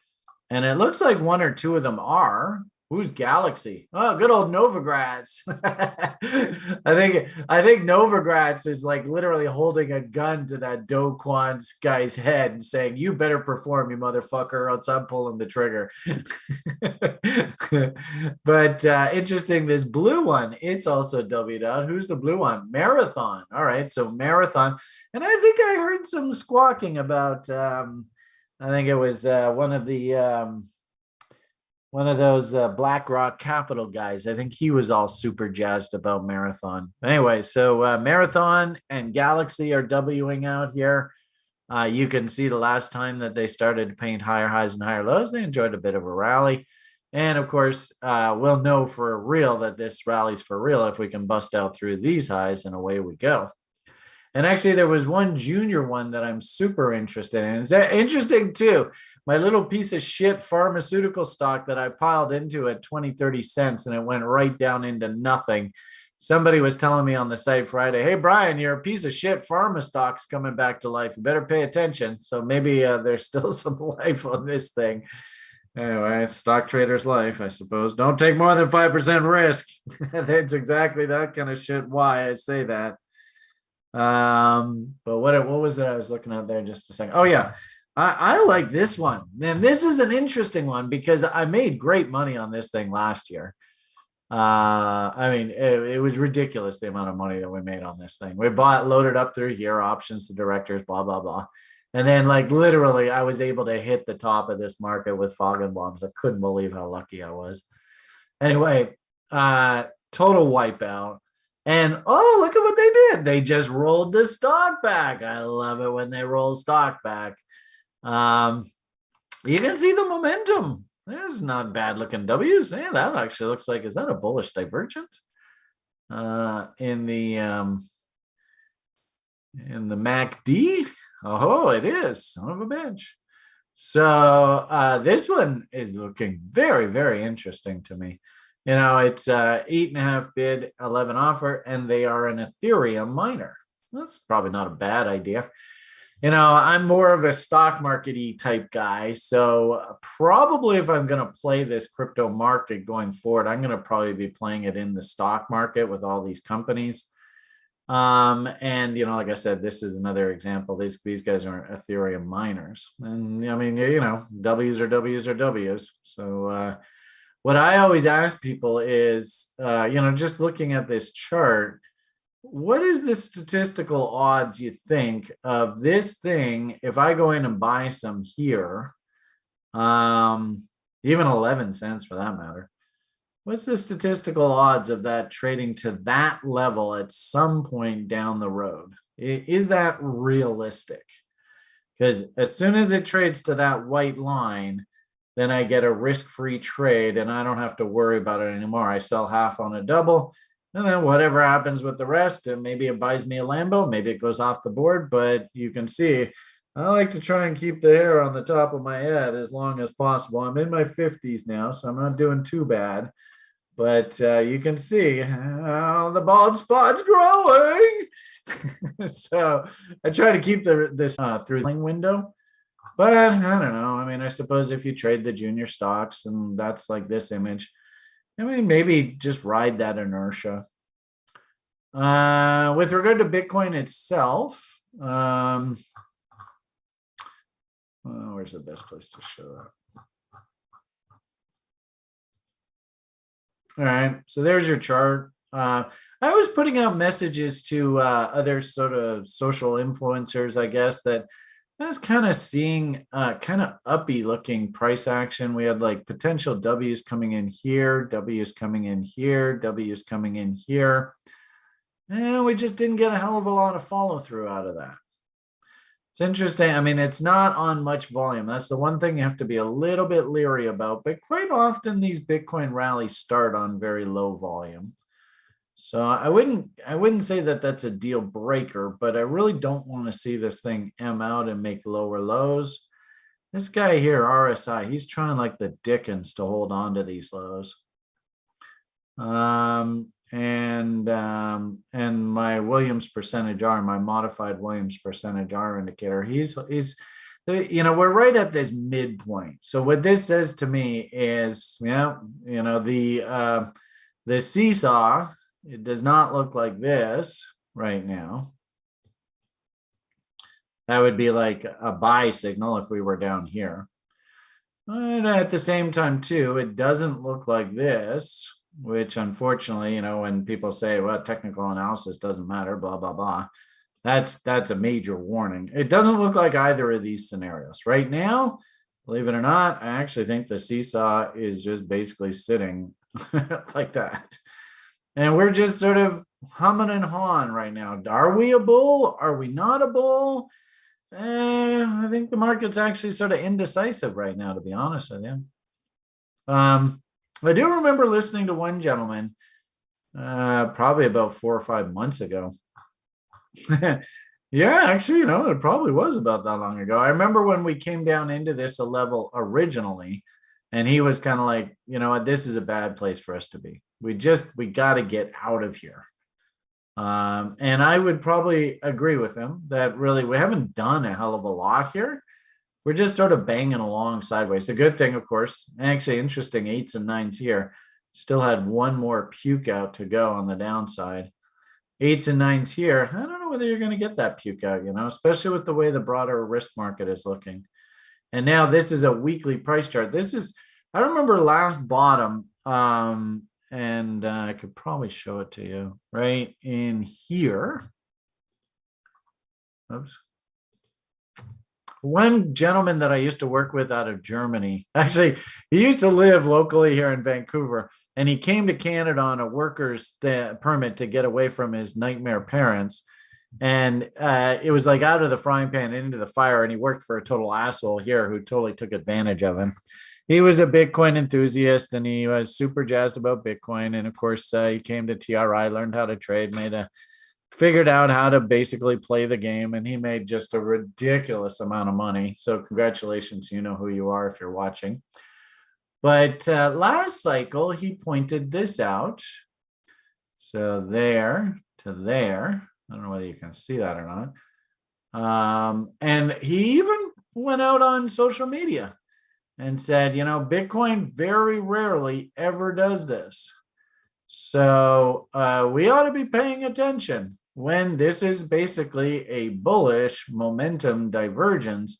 And it looks like one or two of them are. Who's Galaxy? Oh, good old Novogratz. I think Novogratz is like literally holding a gun to that Do Kwon's guy's head and saying, "You better perform, you motherfucker, or else I'm pulling the trigger." But interesting, this blue one, it's also W'd out. Who's the blue one? Marathon. All right, so Marathon. And I think I heard some squawking about, I think it was one of those BlackRock Capital guys. I think he was all super jazzed about Marathon. Anyway, so Marathon and Galaxy are Wing out here. You can see the last time that they started to paint higher highs and higher lows, they enjoyed a bit of a rally. And of course, we'll know for real that this rally's for real if we can bust out through these highs, and away we go. And actually, there was one junior one that I'm super interested in. It's interesting, too. My little piece of shit pharmaceutical stock that I piled into at 20, 30 cents, and it went right down into nothing. Somebody was telling me on the site Friday, "Hey, Brian, you're a piece of shit pharma stock's coming back to life. You better pay attention." So maybe there's still some life on this thing. Anyway, it's stock trader's life, I suppose. Don't take more than 5% risk. That's exactly that kind of shit why I say that. But what was it I was looking at there just a second? Oh yeah, I like this one. Man, this is an interesting one because I made great money on this thing last year. I mean, it was ridiculous the amount of money that we made on this thing. We bought, loaded up through here, options to directors, blah blah blah, and then like literally, I was able to hit the top of this market with fog and bombs. I couldn't believe how lucky I was. Anyway, total wipeout. And oh, look at what they did. They just rolled the stock back. I love it when they roll stock back. You can see the momentum. There's not bad looking W's. Yeah, that actually looks like, is that a bullish divergence? In the MACD? Oh, it is. Son of a bitch. So this one is looking very, very interesting to me. It's 8.5 bid, 11 offer, and they are an Ethereum miner. That's probably not a bad idea. I'm more of a stock market-y type guy. So probably if I'm going to play this crypto market going forward, I'm going to probably be playing it in the stock market with all these companies. And like I said, this is another example. These guys are Ethereum miners. And I mean, W's are W's are W's. So what I always ask people is, just looking at this chart, what is the statistical odds you think of this thing if I go in and buy some here, even 11 cents for that matter? What's the statistical odds of that trading to that level at some point down the road? Is that realistic? Because as soon as it trades to that white line, then I get a risk-free trade and I don't have to worry about it anymore. I sell half on a double, and then whatever happens with the rest, and maybe it buys me a Lambo, maybe it goes off the board, but you can see I like to try and keep the hair on the top of my head as long as possible. I'm in my 50s now, so I'm not doing too bad. But you can see how the bald spot's growing. So I try to keep this through the window. But I don't know. I mean, I suppose if you trade the junior stocks and that's like this image, I mean, maybe just ride that inertia. With regard to Bitcoin itself, where's the best place to show that? All right, so there's your chart. I was putting out messages to other sort of social influencers, I guess, that I was kind of seeing kind of uppy looking price action. We had like potential W's coming in here, W's coming in here, W's coming in here. And we just didn't get a hell of a lot of follow through out of that. It's interesting. I mean, it's not on much volume. That's the one thing you have to be a little bit leery about. But quite often these Bitcoin rallies start on very low volume. So I wouldn't say that that's a deal breaker, but I really don't want to see this thing M out and make lower lows. This guy here, RSI, he's trying like the Dickens to hold on to these lows. And my Williams percentage R, my modified Williams percentage R indicator, he's we're right at this midpoint. So what this says to me is, the seesaw, it does not look like this right now. That would be like a buy signal if we were down here. But at the same time, too, it doesn't look like this, which unfortunately, when people say, well, technical analysis doesn't matter, blah, blah, blah, that's a major warning. It doesn't look like either of these scenarios. Right now, believe it or not, I actually think the seesaw is just basically sitting like that. And we're just sort of humming and hawing right now. Are we a bull? Are we not a bull? I think the market's actually sort of indecisive right now, to be honest with you. I do remember listening to one gentleman probably about 4 or 5 months ago. Yeah, actually, it probably was about that long ago. I remember when we came down into this a level originally, and he was kind of like, this is a bad place for us to be. We got to get out of here. And I would probably agree with him that really we haven't done a hell of a lot here. We're just sort of banging along sideways. The good thing, of course, actually interesting 8s and 9s here, still had one more puke out to go on the downside. 8s and 9s here. I don't know whether you're going to get that puke out, especially with the way the broader risk market is looking. And now this is a weekly price chart. I remember last bottom, and I could probably show it to you right in here. Oops. One gentleman that I used to work with out of Germany, actually, he used to live locally here in Vancouver, and he came to Canada on a worker's permit to get away from his nightmare parents. And it was like out of the frying pan into the fire, and he worked for a total asshole here who totally took advantage of him. He was a Bitcoin enthusiast, and he was super jazzed about Bitcoin. And of course, he came to TRI, learned how to trade, figured out how to basically play the game, and he made just a ridiculous amount of money. So congratulations, you know who you are if you're watching. But last cycle, he pointed this out. So there to there. I don't know whether you can see that or not. And he even went out on social media and said, Bitcoin very rarely ever does this. So we ought to be paying attention when this is basically a bullish momentum divergence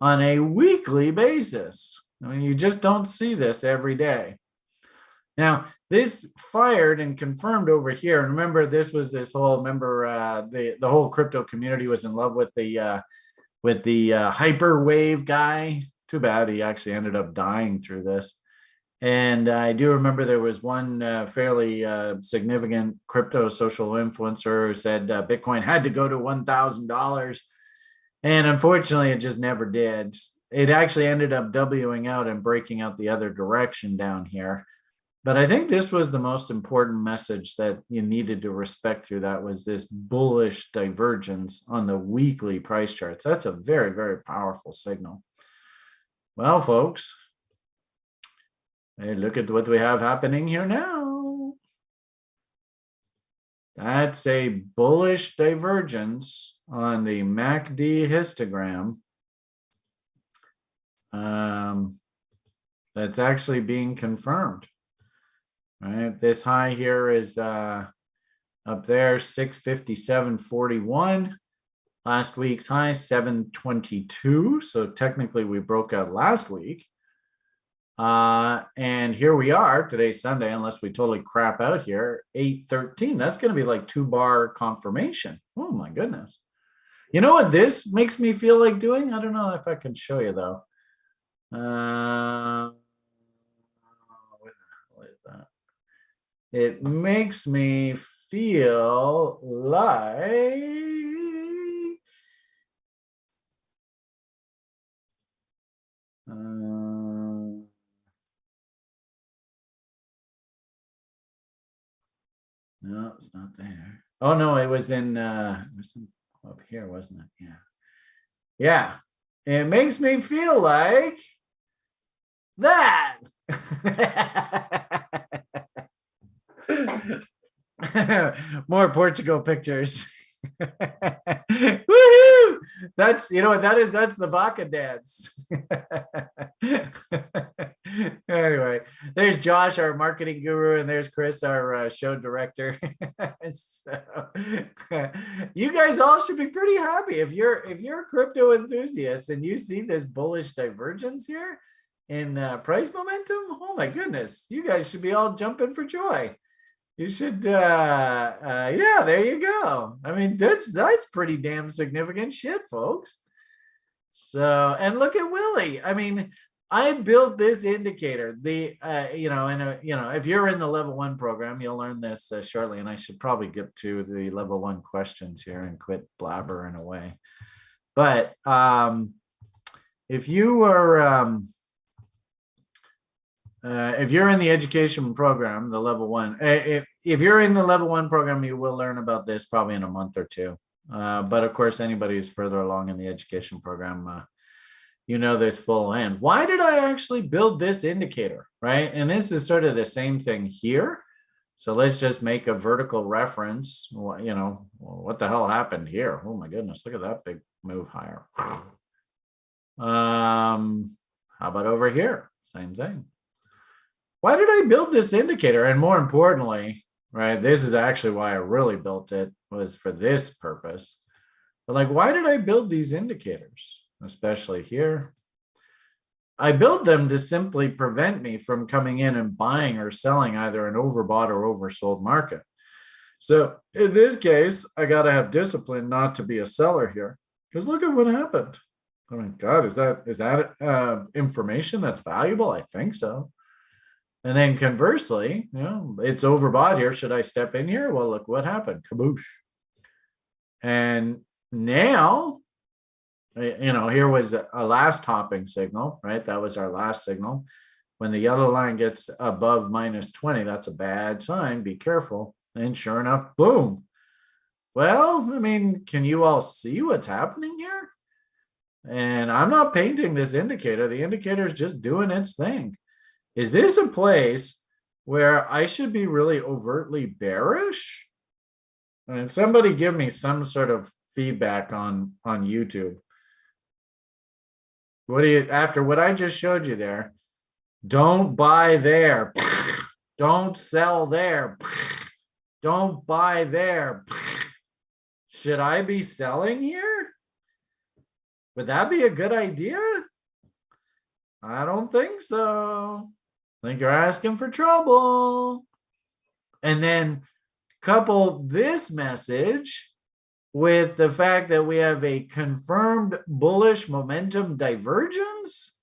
on a weekly basis. I mean, you just don't see this every day. Now, this fired and confirmed over here. And remember, this whole the whole crypto community was in love with the hyperwave guy. Too bad he actually ended up dying through this. And I do remember there was one fairly significant crypto social influencer who said Bitcoin had to go to $1,000. And unfortunately, it just never did. It actually ended up Wing out and breaking out the other direction down here. But I think this was the most important message that you needed to respect through that was this bullish divergence on the weekly price charts. That's a very, very powerful signal. Well, folks, hey, look at what we have happening here now. That's a bullish divergence on the MACD histogram. That's actually being confirmed. Right, this high here is up there, 657.41. Last week's high, 722. So technically we broke out last week. And here we are, today's Sunday, unless we totally crap out here, 813. That's going to be like 2-bar confirmation. Oh my goodness. You know what this makes me feel like doing? I don't know if I can show you though. What is that? It makes me feel like no, it's not there. Oh no, it was in up here, wasn't it? Yeah. It makes me feel like that. More Portugal pictures. Woohoo! That's what that is. That's the Vaca dance. Anyway, there's Josh, our marketing guru, and there's Chris, our show director. So, you guys all should be pretty happy if you're a crypto enthusiast and you see this bullish divergence here in price momentum. Oh my goodness, you guys should be all jumping for joy. You should, yeah, there you go. I mean, that's pretty damn significant shit, folks. So, and look at Willie. I mean, I built this indicator. If you're in the level 1 program, you'll learn this shortly. And I should probably get to the level 1 questions here and quit blabbering away. But if you are, if you're in the education program, the level 1, if you're in the level 1 program, you will learn about this probably in a month or two. But of course, anybody who's further along in the education program, this full hand. Why did I actually build this indicator, right? And this is sort of the same thing here. So let's just make a vertical reference. What the hell happened here? Oh my goodness, look at that big move higher. How about over here? Same thing. Why did I build this indicator? And more importantly, right, this is actually why I really built it, was for this purpose. But why did I build these indicators, especially here? I built them to simply prevent me from coming in and buying or selling either an overbought or oversold market. So in this case, I got to have discipline not to be a seller here, because look at what happened. I mean, God, is that information that's valuable? I think so. And then conversely, it's overbought here. Should I step in here? Well, look what happened. Kaboosh. And now, here was a last topping signal, right? That was our last signal. When the yellow line gets above -20, that's a bad sign. Be careful. And sure enough, boom. Well, I mean, can you all see what's happening here? And I'm not painting this indicator. The indicator is just doing its thing. Is this a place where I should be really overtly bearish? And somebody give me some sort of feedback on YouTube. What do you, after what I just showed you there, don't buy there. Don't sell there. Don't buy there. Should I be selling here? Would that be a good idea? I don't think so. I think you're asking for trouble. And then couple this message with the fact that we have a confirmed bullish momentum divergence.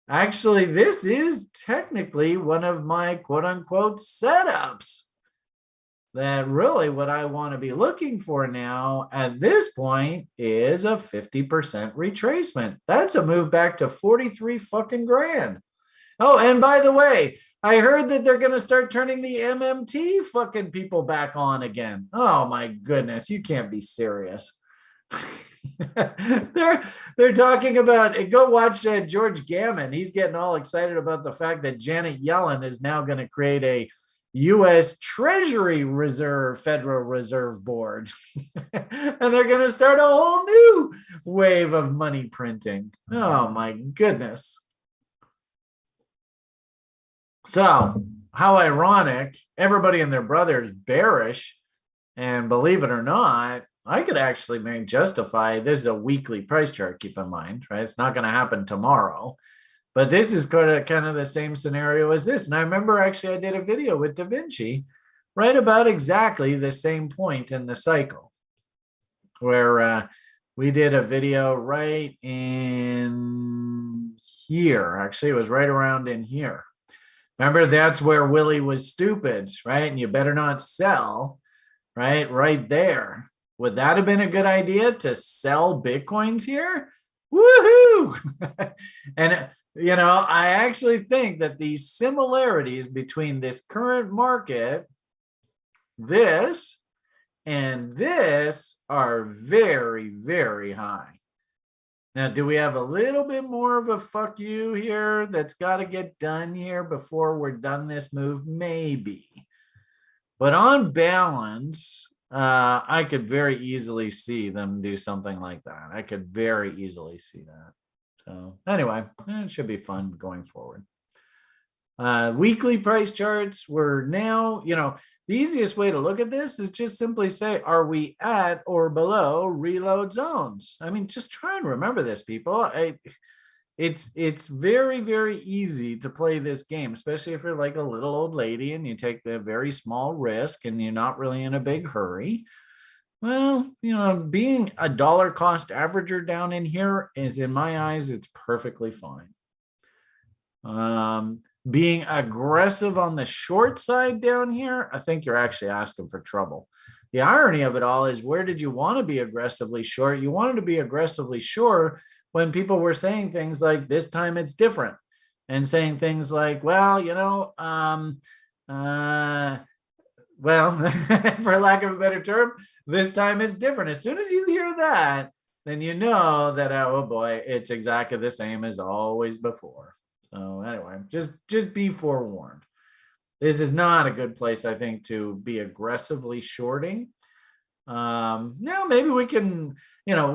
Actually, this is technically one of my quote unquote setups. That really what I want to be looking for now at this point is a 50% retracement. That's a move back to 43 fucking grand. Oh, and by the way, I heard that they're going to start turning the MMT fucking people back on again. Oh my goodness, you can't be serious. they're talking about it. Go watch George Gammon. He's getting all excited about the fact that Janet Yellen is now going to create a U.S. Treasury Reserve Federal Reserve Board. And they're going to start a whole new wave of money printing. Oh my goodness. So how ironic, everybody and their brother is bearish, and believe it or not, I could actually justify, this is a weekly price chart, keep in mind, right? It's not going to happen tomorrow, but this is kind of the same scenario as this. And I remember actually I did a video with Da Vinci right about exactly the same point in the cycle where we did a video right in here. Actually, it was right around in here. Remember, that's where Willie was stupid, right? And you better not sell, right? Right there. Would that have been a good idea to sell Bitcoins here? Woohoo! And, you know, I actually think that these similarities between this current market, this, and this are very, very high. Now, do we have a little bit more of a fuck you here that's got to get done here before we're done this move? Maybe. But on balance, I could very easily see them do something like that. I could very easily see that. So anyway, it should be fun going forward. Weekly price charts, we're now, you know, the easiest way to look at this is just simply say, are we at or below reload zones? I mean, just try and remember this, people. It's very, very easy to play this game, especially if you're like a little old lady and you take the very small risk and you're not really in a big hurry. Well, you know, being a dollar cost averager down in here is, in my eyes, it's perfectly fine. Being aggressive on the short side down here, I think you're actually asking for trouble. The irony of it all is, where did you want to be aggressively short? You wanted to be aggressively short when people were saying things like, this time it's different, and saying things like, well, you know, well, for lack of a better term, this time it's different. As soon as you hear that, then you know that, oh boy, it's exactly the same as always before. So anyway, just be forewarned. This is not a good place, I think, to be aggressively shorting. Now maybe we can, you know,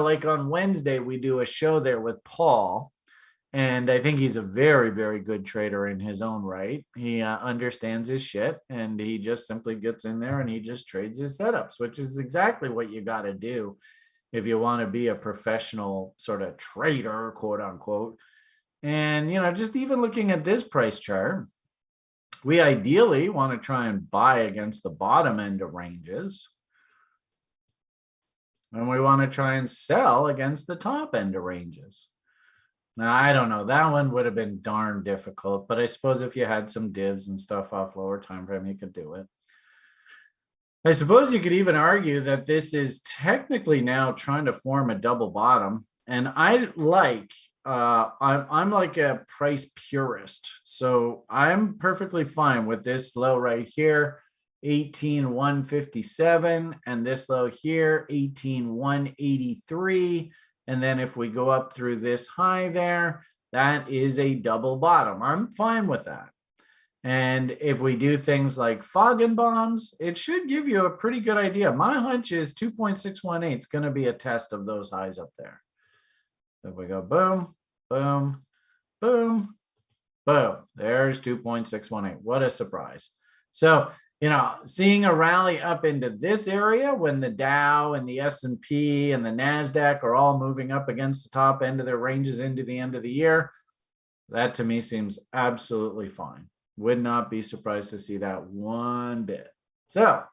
like on Wednesday we do a show there with Paul, and I think he's a very, very good trader in his own right. He understands his shit, and he just simply gets in there and he just trades his setups, which is exactly what you got to do if you want to be a professional sort of trader, quote unquote. And, you know, just even looking at this price chart, we ideally want to try and buy against the bottom end of ranges. And we want to try and sell against the top end of ranges. Now, I don't know. That one would have been darn difficult, but I suppose if you had some divs and stuff off lower time frame, you could do it. I suppose you could even argue that this is technically now trying to form a double bottom. And I like, I'm like a price purist. So I'm perfectly fine with this low right here, 18,157, and this low here, 18,183. And then if we go up through this high there, That is a double bottom. I'm fine with that. And if we do things like fog and bombs, it should give you a pretty good idea. My hunch is 2.618 is going to be a test of those highs up there. If we go boom, boom, boom, boom, there's 2.618. What a surprise. So, seeing a rally up into this area when the Dow and the S&P and the NASDAQ are all moving up against the top end of their ranges into the end of the year, that to me seems absolutely fine. Would not be surprised to see that one bit. So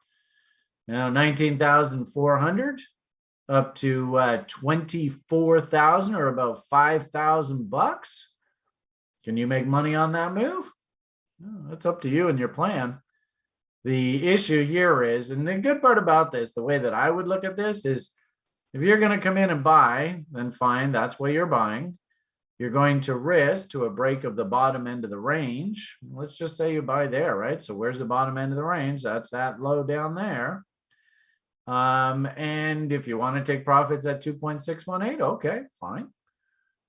now 19,400 up to 24,000 or about $5,000. Can you make money on that move? No, that's up to you and your plan. The issue here is, and the good part about this, the way that I would look at this is, if you're going to come in and buy, then fine, that's what you're buying. You're going to risk to a break of the bottom end of the range. Let's just say you buy there, right? So where's the bottom end of the range? That's that low down there. And if you want to take profits at 2.618, okay, fine.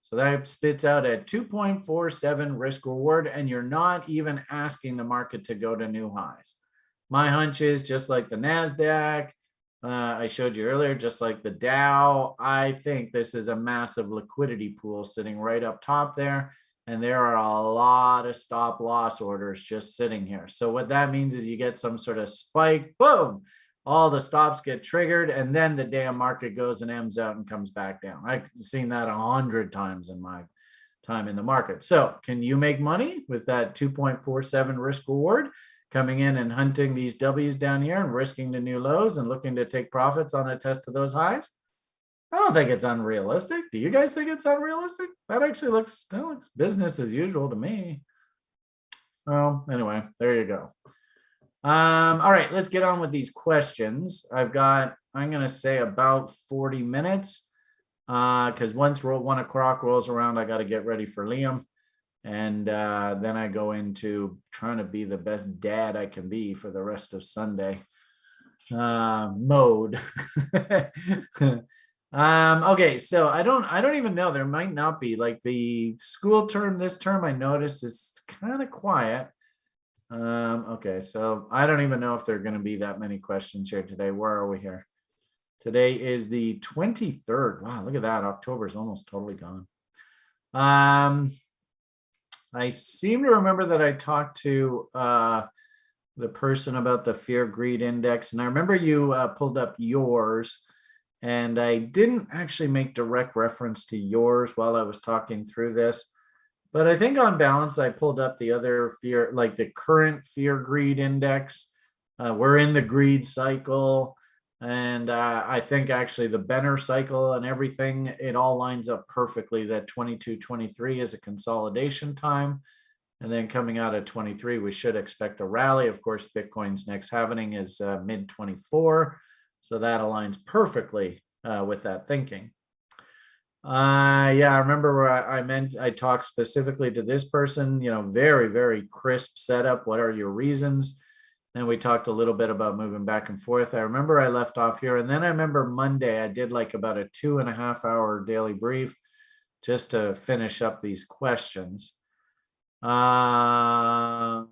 So that spits out at 2.47 risk reward, and you're not even asking the market to go to new highs. My hunch is just like the NASDAQ, I showed you earlier, just like the Dow, I think this is a massive liquidity pool sitting right up top there. And there are a lot of stop loss orders just sitting here. So what that means is you get some sort of spike, boom, all the stops get triggered, and then the damn market goes and M's out and comes back down. I've seen that 100 times in my time in the market. So can you make money with that 2.47 risk reward? Coming in and hunting these W's down here and risking the new lows and looking to take profits on a test of those highs? I don't think it's unrealistic. Do you guys think it's unrealistic? That actually looks business as usual to me. Well, anyway, there you go. All right, let's get on with these questions. I'm going to say about 40 minutes because once 1 o'clock rolls around, I got to get ready for Liam. And then I go into trying to be the best dad I can be for the rest of Sunday mode. Okay, so I don't even know. There might not be, like, the school term this term, I noticed is kind of quiet. Okay, so I don't even know if there are going to be that many questions here today. Where are we here? Today is the 23rd. Wow, look at that. October is almost totally gone. I seem to remember that I talked to the person about the fear greed index, and I remember you pulled up yours, and I didn't actually make direct reference to yours while I was talking through this, but I think on balance I pulled up the other fear, like the current fear greed index. We're in the greed cycle. And I think actually the Benner cycle and everything, it all lines up perfectly that 22-23 is a consolidation time. And then coming out of 23, we should expect a rally. Of course, Bitcoin's next halvening is mid 24. So that aligns perfectly with that thinking. Yeah, I remember I talked specifically to this person, very, very crisp setup. What are your reasons? Then we talked a little bit about moving back and forth. I remember I left off here. And then I remember Monday, I did like about a 2.5-hour daily brief just to finish up these questions. Yeah,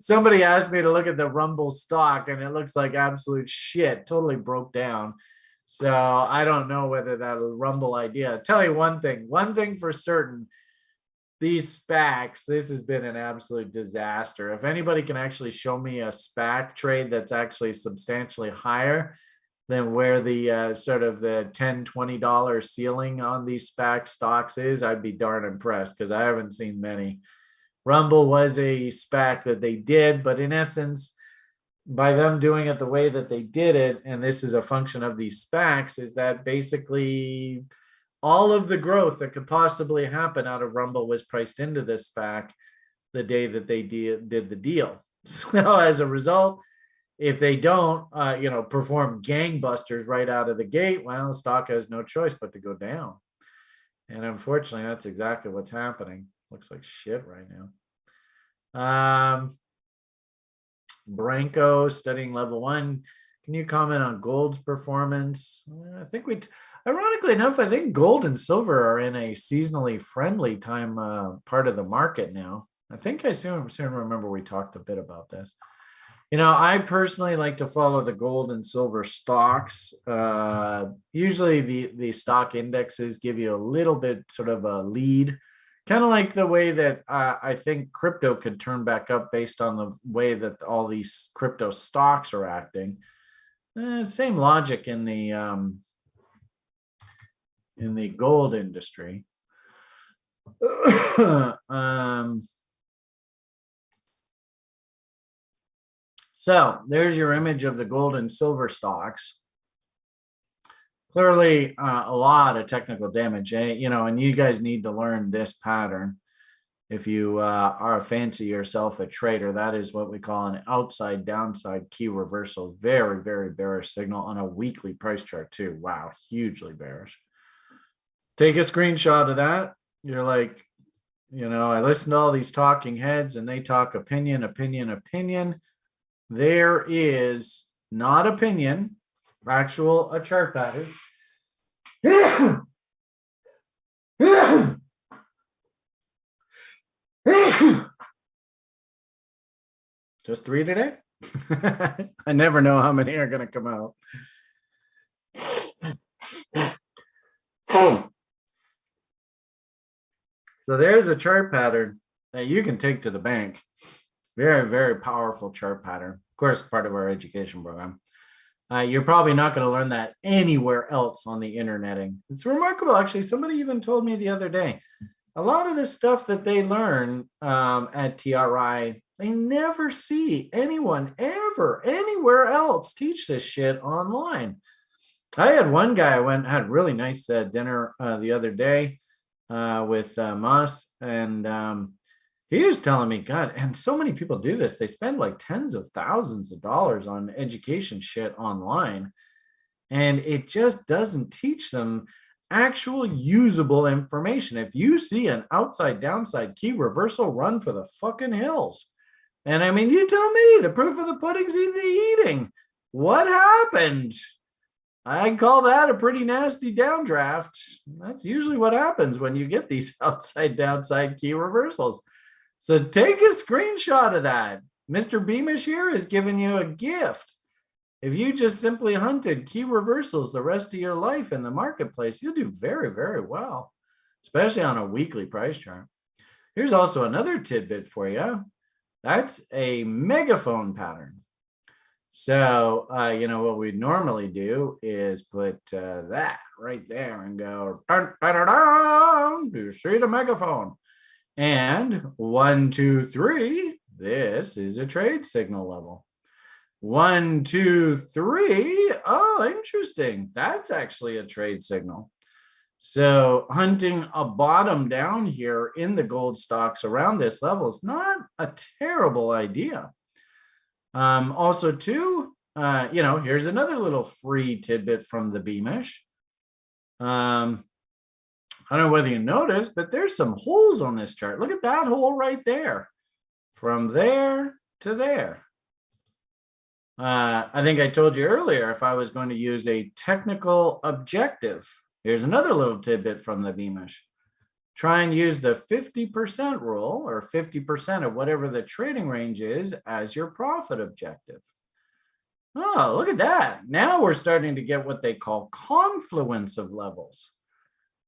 somebody asked me to look at the Rumble stock and it looks like absolute shit, totally broke down. So I don't know whether that Rumble idea. I'll tell you one thing for certain. These SPACs, this has been an absolute disaster. If anybody can actually show me a SPAC trade that's actually substantially higher than where the sort of the $10, $20 ceiling on these SPAC stocks is, I'd be darn impressed because I haven't seen many. Rumble was a SPAC that they did, but in essence, by them doing it the way that they did it, and this is a function of these SPACs, is that basically all of the growth that could possibly happen out of Rumble was priced into this SPAC the day that they did the deal. So as a result, if they don't, perform gangbusters right out of the gate, well, the stock has no choice but to go down. And unfortunately, that's exactly what's happening. Looks like shit right now. Branko studying level 1. Can you comment on gold's performance? I think ironically enough, I think gold and silver are in a seasonally friendly time part of the market now. I think I soon remember we talked a bit about this. I personally like to follow the gold and silver stocks. Usually the stock indexes give you a little bit sort of a lead, kind of like the way that I think crypto could turn back up based on the way that all these crypto stocks are acting. Same logic in the gold industry. So there's your image of the gold and silver stocks. Clearly, a lot of technical damage, and you guys need to learn this pattern. If you are fancy yourself a trader, that is what we call an outside downside key reversal. Very, very bearish signal on a weekly price chart too. Wow, hugely bearish. Take a screenshot of that. You're like, I listen to all these talking heads and they talk opinion, opinion, opinion. There is not opinion, actual a chart pattern. Just 3 today? I never know how many are going to come out. So there's a chart pattern that you can take to the bank. Very, very powerful chart pattern. Of course, part of our education program. You're probably not going to learn that anywhere else on the interneting. It's remarkable, actually. Somebody even told me the other day, a lot of the stuff that they learn at TRI, they never see anyone ever anywhere else teach this shit online. I had one guy had a really nice dinner the other day with Moss, and he was telling me, God, and so many people do this. They spend like tens of thousands of dollars on education shit online, and it just doesn't teach them actual usable information. If you see an outside downside key reversal, run for the fucking hills. And I mean, you tell me, the proof of the pudding's in the eating. What happened? I call that a pretty nasty downdraft. That's usually what happens when you get these outside downside key reversals. So take a screenshot of that. Mr. Beamish here is giving you a gift. If you just simply hunted key reversals the rest of your life in the marketplace, you'll do very, very well, especially on a weekly price chart. Here's also another tidbit for you. That's a megaphone pattern. So, what we normally do is put that right there and go, dun, dun, dun, dun, do you see the megaphone? And 1, 2, 3, this is a trade signal level. 1, 2, 3. Oh, interesting. That's actually a trade signal. So hunting a bottom down here in the gold stocks around this level is not a terrible idea. Also, too, here's another little free tidbit from the Beamish. I don't know whether you noticed, but there's some holes on this chart. Look at that hole right there. From there to there. I think I told you earlier, if I was going to use a technical objective, here's another little tidbit from the Beamish. Try and use the 50% rule, or 50% of whatever the trading range is, as your profit objective. Oh, look at that. Now we're starting to get what they call confluence of levels.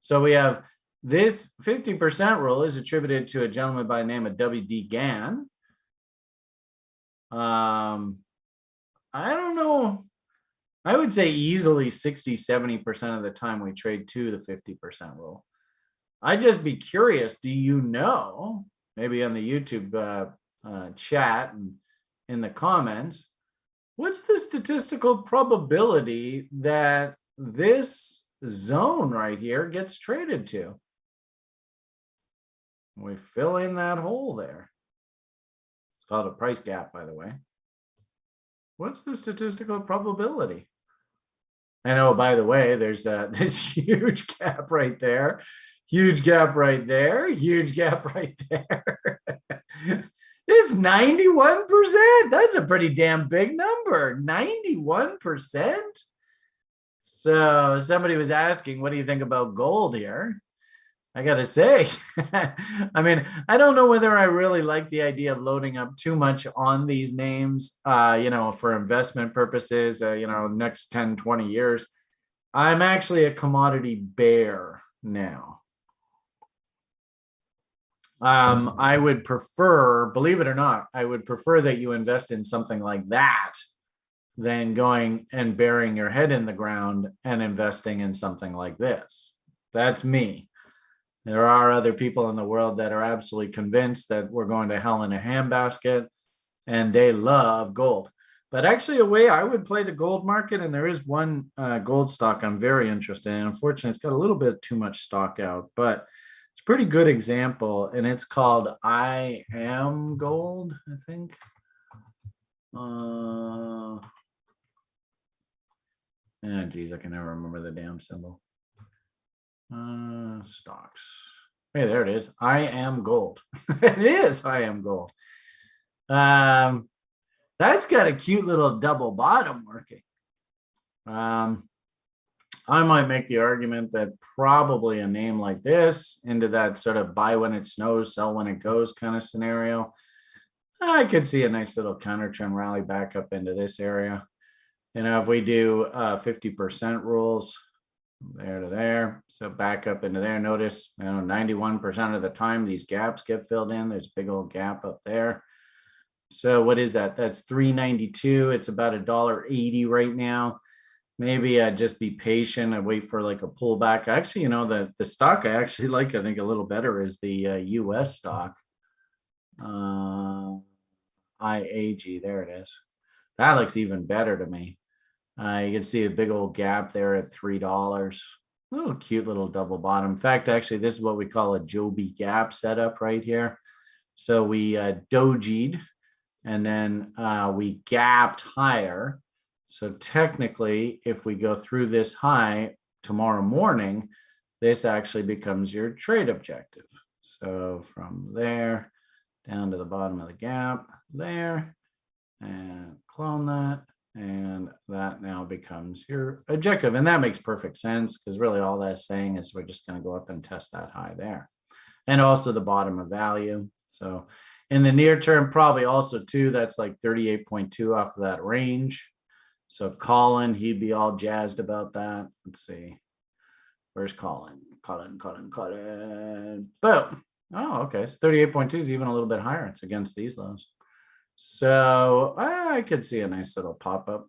So we have this 50% rule is attributed to a gentleman by the name of W.D. Gann. I don't know. I would say easily 60, 70% of the time we trade to the 50% rule. I'd just be curious, do you know, maybe on the YouTube chat and in the comments, what's the statistical probability that this zone right here gets traded to? We fill in that hole there. It's called a price gap, by the way. What's the statistical probability? And oh, by the way, there's this huge gap right there, huge gap right there, huge gap right there. It's 91%. That's a pretty damn big number. 91%. So somebody was asking, what do you think about gold here? I got to say, I mean, I don't know whether I really like the idea of loading up too much on these names, for investment purposes, next 10, 20 years. I'm actually a commodity bear now. I would prefer, believe it or not, I would prefer that you invest in something like that than going and burying your head in the ground and investing in something like this. That's me. There are other people in the world that are absolutely convinced that we're going to hell in a handbasket and they love gold. But actually, a way I would play the gold market, and there is one gold stock I'm very interested in. Unfortunately, it's got a little bit too much stock out, but it's a pretty good example, and it's called I Am Gold, I think. Geez, I can never remember the damn symbol. Stocks. Hey, there it is. I Am Gold. It is I Am Gold. That's got a cute little double bottom working. I might make the argument that probably a name like this into that sort of buy when it snows, sell when it goes kind of scenario. I could see a nice little counter trend rally back up into this area. If we do 50% rules, there to there, so back up into there. Notice, 91% of the time these gaps get filled in. There's a big old gap up there. So what is that? That's 392. It's about $1.80 right now. Maybe just be patient and wait for like a pullback. Actually, the stock I actually like, I think a little better is the US stock. IAG, there it is. That looks even better to me. You can see a big old gap there at $3. Oh, cute little double bottom. In fact, actually, this is what we call a Joby gap setup right here. So we dojied, and then we gapped higher. So technically, if we go through this high tomorrow morning, this actually becomes your trade objective. So from there down to the bottom of the gap there, and clone that. And that now becomes your objective. And that makes perfect sense, because really all that's saying is we're just going to go up and test that high there. And also the bottom of value. So in the near term, probably also too, that's like 38.2 off of that range. So Colin, he'd be all jazzed about that. Let's see. Where's Colin? Colin. Boom. Oh, okay. So 38.2 is even a little bit higher. It's against these lows. So I could see a nice little pop up,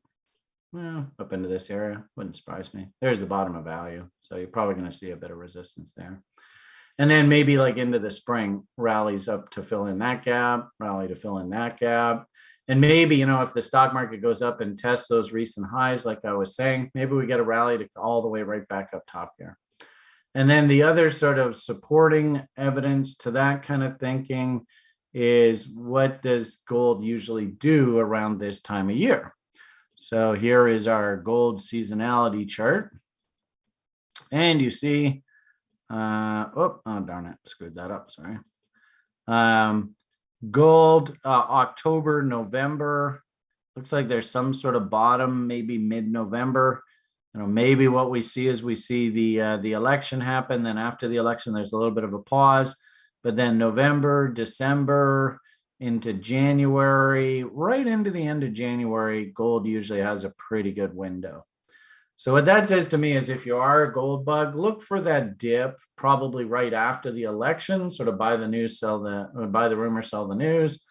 up into this area. Wouldn't surprise me. There's the bottom of value. So you're probably going to see a bit of resistance there. And then maybe like into the spring, rallies up to fill in that gap, rally to fill in that gap. And maybe, if the stock market goes up and tests those recent highs, like I was saying, maybe we get a rally to all the way right back up top here. And then the other sort of supporting evidence to that kind of thinking is, what does gold usually do around this time of year? So here is our gold seasonality chart. And you see, oh darn it, screwed that up, sorry. Gold, October, November, looks like there's some sort of bottom, maybe mid-November. Maybe what we see is we see the election happen. Then after the election, there's a little bit of a pause. But then November, December, into January, right into the end of January, gold usually has a pretty good window. So what that says to me is, if you are a gold bug, look for that dip probably right after the election, sort of buy the news, buy the rumor, sell the news,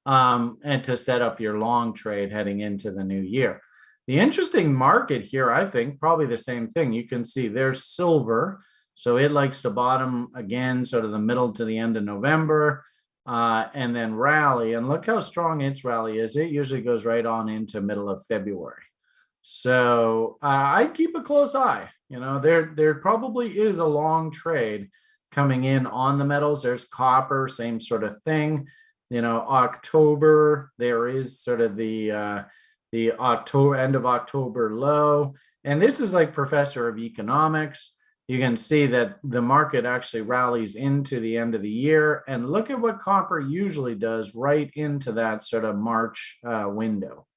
and to set up your long trade heading into the new year. The interesting market here, I think, probably the same thing. You can see there's silver. So it likes to bottom again, sort of the middle to the end of November, and then rally. And look how strong its rally is. It usually goes right on into middle of February. So I'd keep a close eye. There probably is a long trade coming in on the metals. There's copper, same sort of thing. October, there is sort of the October, end of October low. And this is like professor of economics. you can see that the market actually rallies into the end of the year. And look at what copper usually does right into that sort of March window.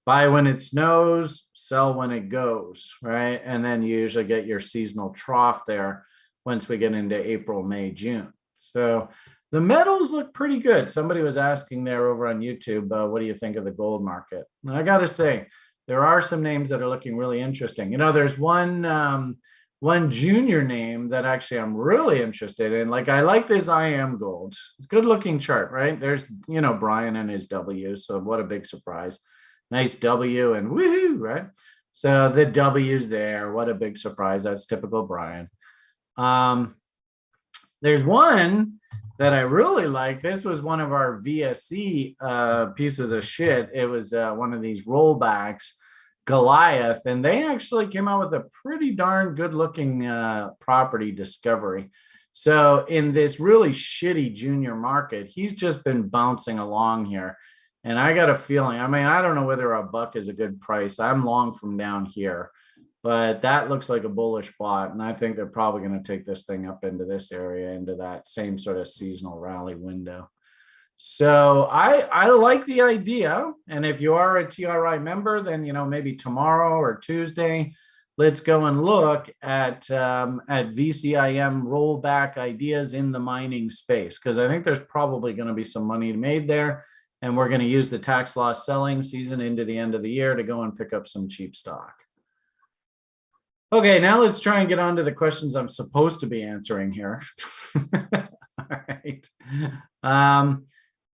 Buy when it snows, sell when it goes, right? And then you usually get your seasonal trough there once we get into April, May, June. So the metals look pretty good. Somebody was asking there over on YouTube, what do you think of the gold market? And I got to say, there are some names that are looking really interesting. You know, there's one junior name that actually I'm really interested in. Like, I like this IM Gold. It's a good looking chart, right? There's, you know, Brian and his W. So what a big surprise. Nice W and woohoo, right? So the W's there. What a big surprise. That's typical Brian. There's one that I really like. This was one of our VSC pieces of shit. It was one of these rollbacks, Goliath, and they actually came out with a pretty darn good looking property discovery. So in this really shitty junior market, he's just been bouncing along here. And I got a feeling, I mean, I don't know whether a buck is a good price. I'm long from down here, but that looks like a bullish spot. And I think they're probably going to take this thing up into this area, into that same sort of seasonal rally window. So I like the idea. And if you are a TRI member, then, you know, maybe tomorrow or Tuesday, let's go and look at VCIM rollback ideas in the mining space, because I think there's probably going to be some money made there. And we're going to use the tax loss selling season into the end of the year to go and pick up some cheap stock. Okay, now let's try and get on to the questions I'm supposed to be answering here. All right.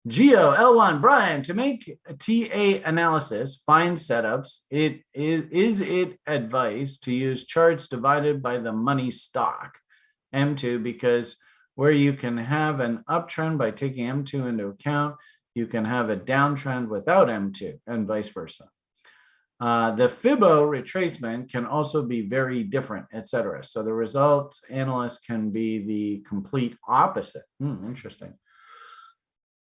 Geo, L1, Brian, to make a TA analysis, find setups, is it advice to use charts divided by the money stock, M2, because where you can have an uptrend by taking M2 into account, you can have a downtrend without M2 and vice versa. The Fibbo retracement can also be very different, etc. So the result analyst can be the complete opposite. Interesting.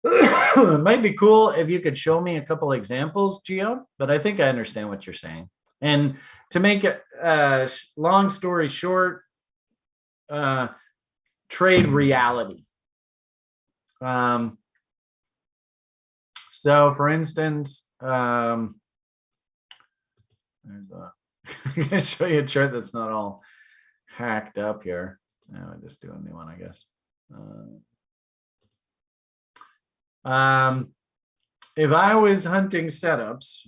It might be cool if you could show me a couple examples, Gio, but I think I understand what you're saying. And to make it long story short, trade reality. So for instance, I'm going to show you a chart that's not all hacked up here. Now I just do a new one, I guess. If I was hunting setups,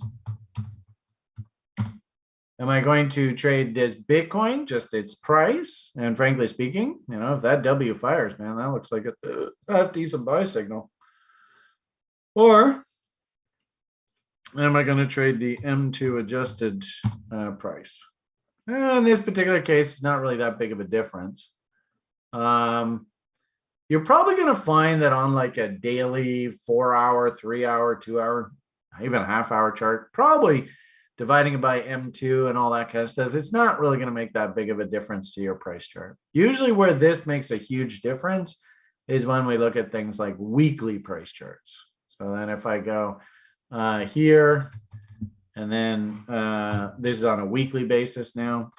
am I going to trade this Bitcoin, just its price? And frankly speaking, you know, if that W fires, man, that looks like a half decent buy signal. Or am I going to trade the M2 adjusted price? In this particular case, it's not really that big of a difference. You're probably going to find that on like a daily 4-hour, 3-hour, 2-hour, even a half-hour chart, probably dividing it by M2 and all that kind of stuff, it's not really going to make that big of a difference to your price chart. Usually where this makes a huge difference is when we look at things like weekly price charts. So then if I go here, and then this is on a weekly basis now,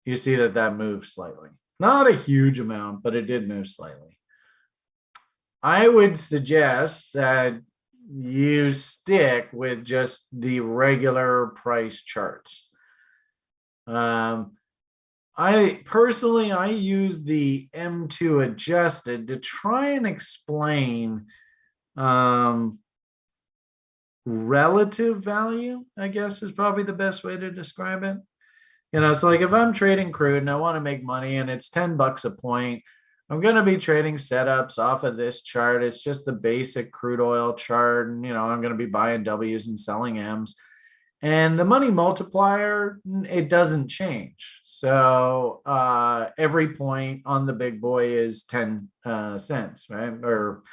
you see that that moves slightly. Not a huge amount, but it did move slightly. I would suggest that you stick with just the regular price charts. I personally use the M2 adjusted to try and explain relative value, I guess is probably the best way to describe it. You know, so like if I'm trading crude and I want to make money and it's $10 a point, I'm going to be trading setups off of this chart. It's just the basic crude oil chart. And, you know, I'm going to be buying W's and selling M's. And the money multiplier, it doesn't change. So every point on the big boy is 10 cents, right? Or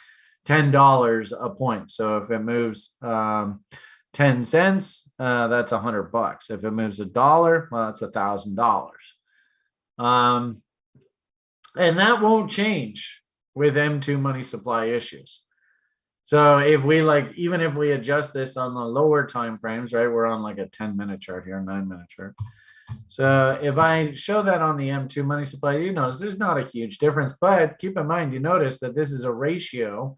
$10 a point. So if it moves 10 cents, that's $100. If it moves $1, well, that's $1,000. And that won't change with M2 money supply issues. So if we even if we adjust this on the lower time frames, right, we're on like a 10-minute chart here, 9-minute chart. So if I show that on the M2 money supply, you notice there's not a huge difference, but keep in mind, you notice that this is a ratio.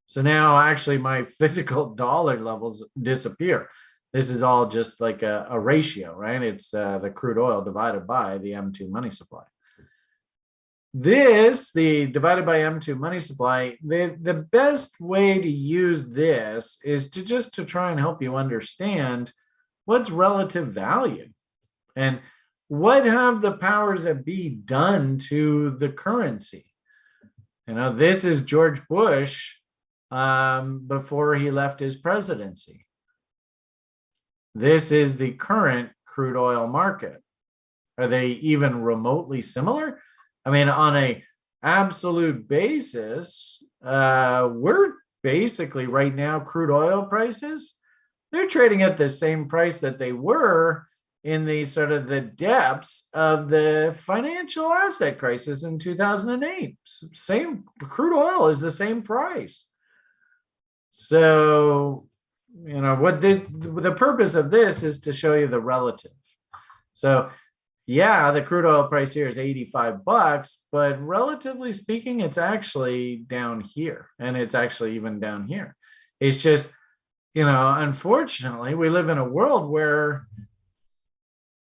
So now actually my physical dollar levels disappear. This is all just like a ratio, right? It's the crude oil divided by the M2 money supply. The divided by M2 money supply, the best way to use this is to try and help you understand what's relative value and what have the powers that be done to the currency. This is George Bush before he left his presidency. This is the current crude oil market. Are they even remotely similar? I mean, on a absolute basis, we're basically right now crude oil prices, they're trading at the same price that they were in the sort of the depths of the financial asset crisis in 2008. Same crude oil is the same price. So, what the purpose of this is to show you the relative. So, yeah, the crude oil price here is $85, but relatively speaking, it's actually down here, and it's actually even down here. It's just, unfortunately, we live in a world where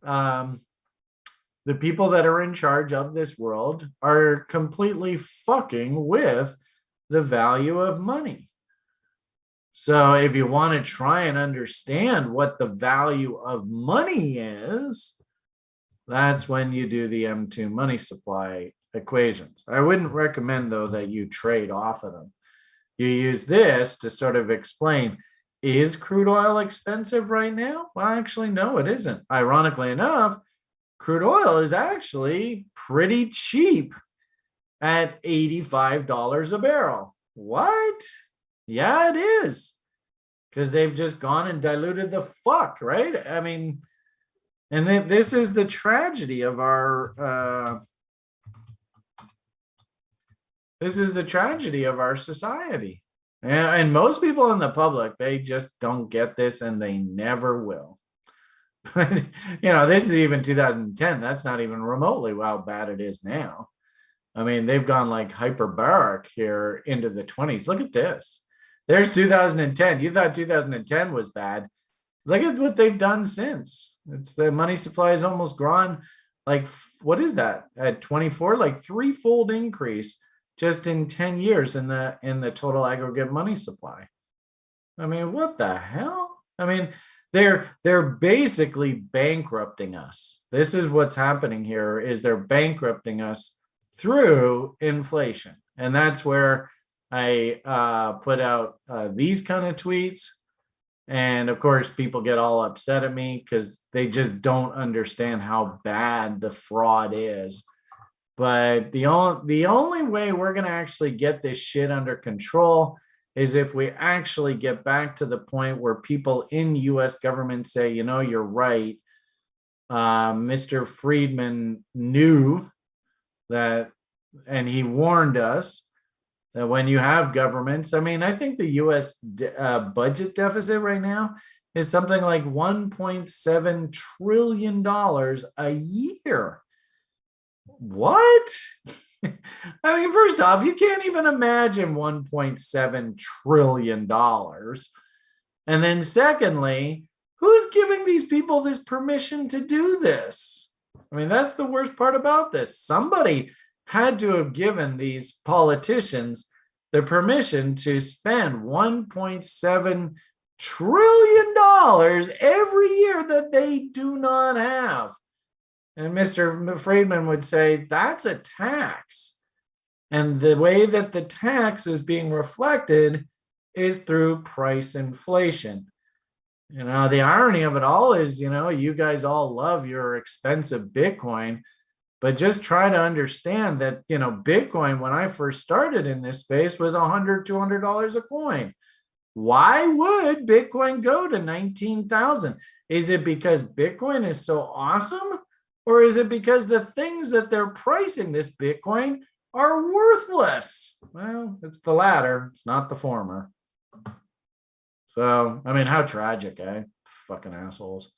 the people that are in charge of this world are completely fucking with the value of money. So if you want to try and understand what the value of money is, that's when you do the M2 money supply equations. I wouldn't recommend, though, that you trade off of them. You use this to sort of explain, is crude oil expensive right now? Well, actually, no, it isn't. Ironically enough, crude oil is actually pretty cheap at $85 a barrel. What? Yeah, it is. Because they've just gone and diluted the fuck, right? I mean, and then this is the tragedy of our society. And most people in the public, they just don't get this and they never will. But, this is even 2010. That's not even remotely how bad it is now. I mean, they've gone like hyperbaric here into the 20s. Look at this. There's 2010. You thought 2010 was bad. Look at what they've done since. It's the money supply has almost grown like, what is that at 24? Like threefold increase just in 10 years in the total aggregate money supply. I mean, what the hell? I mean, they're basically bankrupting us. This is what's happening here is they're bankrupting us through inflation. And that's where I put out these kind of tweets. And of course, people get all upset at me because they just don't understand how bad the fraud is. But the only way we're going to actually get this shit under control is if we actually get back to the point where people in the US government say, you're right. Mr. Friedman knew that, and he warned us that when you have governments, I mean, I think the US budget deficit right now is something like $1.7 trillion a year. What? I mean, first off, you can't even imagine $1.7 trillion. And then secondly, who's giving these people this permission to do this? I mean, that's the worst part about this. Somebody had to have given these politicians the permission to spend $1.7 trillion every year that they do not have. And Mr. Friedman would say, that's a tax. And the way that the tax is being reflected is through price inflation. The irony of it all is, you guys all love your expensive Bitcoin, but just try to understand that, Bitcoin, when I first started in this space, was $100, $200 a coin. Why would Bitcoin go to 19,000? Is it because Bitcoin is so awesome? Or is it because the things that they're pricing this Bitcoin are worthless? Well, it's the latter. It's not the former. So, I mean, how tragic, eh? Fucking assholes.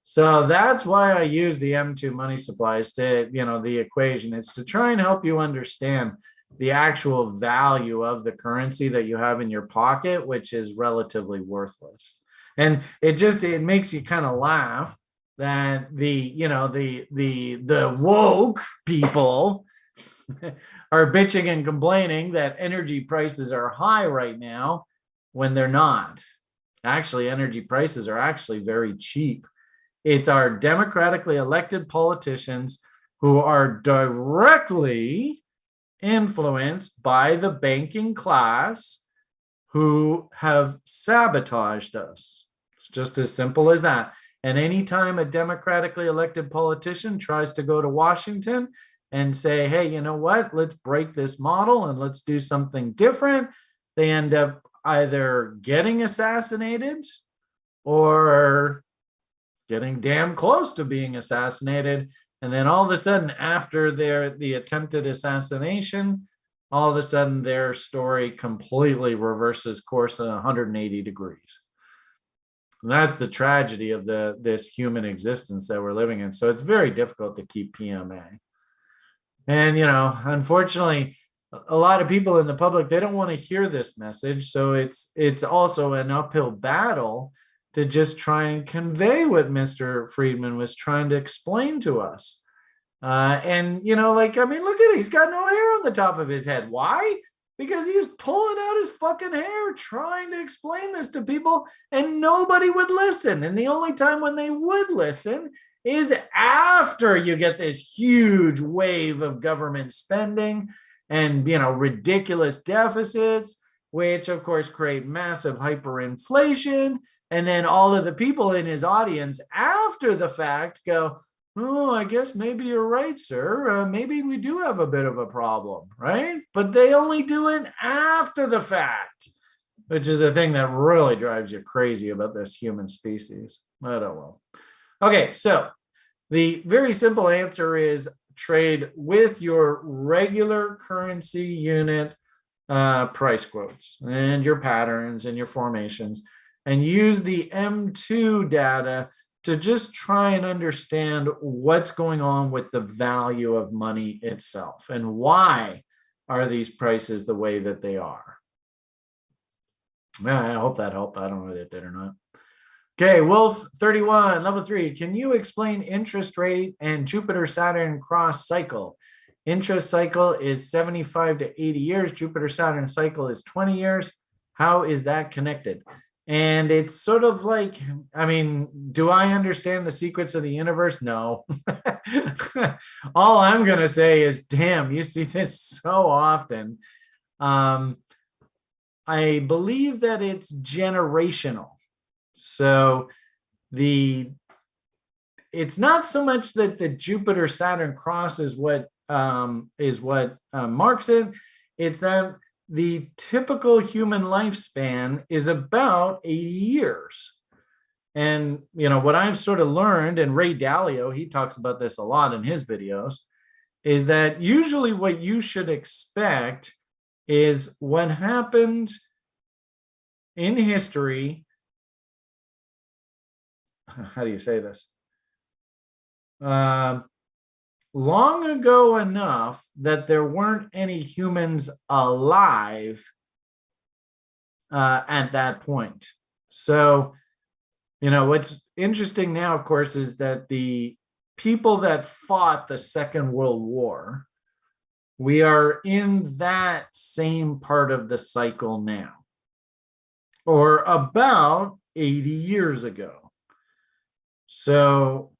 So that's why I use the M2 money supplies to, the equation. It's to try and help you understand the actual value of the currency that you have in your pocket, which is relatively worthless. And it makes you kind of laugh that the woke people are bitching and complaining that energy prices are high right now when they're not. Actually, energy prices are actually very cheap. It's our democratically elected politicians who are directly influenced by the banking class who have sabotaged us. It's just as simple as that. And anytime a democratically elected politician tries to go to Washington and say, hey, you know what, let's break this model and let's do something different, they end up either getting assassinated or getting damn close to being assassinated. And then all of a sudden, after the attempted assassination, all of a sudden their story completely reverses course at 180 degrees. And that's the tragedy of this human existence that we're living in. So it's very difficult to keep PMA. And, unfortunately, a lot of people in the public, they don't want to hear this message. So it's also an uphill battle to just try and convey what Mr. Friedman was trying to explain to us. Look at it. He's got no hair on the top of his head. Why? Because he was pulling out his fucking hair trying to explain this to people and nobody would listen. And the only time when they would listen is after you get this huge wave of government spending and, ridiculous deficits, which of course create massive hyperinflation. And then all of the people in his audience after the fact go, oh, I guess maybe you're right, sir. Maybe we do have a bit of a problem, right? But they only do it after the fact, which is the thing that really drives you crazy about this human species. I don't know. Okay, so the very simple answer is trade with your regular currency unit price quotes and your patterns and your formations, and use the M2 data to just try and understand what's going on with the value of money itself and why are these prices the way that they are. I hope that helped. I don't know whether it did or not. Okay, Wolf 31, level 3. Can you explain interest rate and Jupiter-Saturn cross cycle? Interest cycle is 75 to 80 years. Jupiter-Saturn cycle is 20 years. How is that connected? And it's sort of like, do I understand the secrets of the universe? No. All I'm going to say is, damn, you see this so often. I believe that it's generational. So it's not so much that the Jupiter-Saturn cross is what marks it. It's that the typical human lifespan is about 80 years. And, what I've sort of learned, and Ray Dalio, he talks about this a lot in his videos, is that usually what you should expect is what happened in history. How do you say this? Long ago enough that there weren't any humans alive at that point. So, what's interesting now, of course, is that the people that fought the Second World War, we are in that same part of the cycle now, or about 80 years ago. So,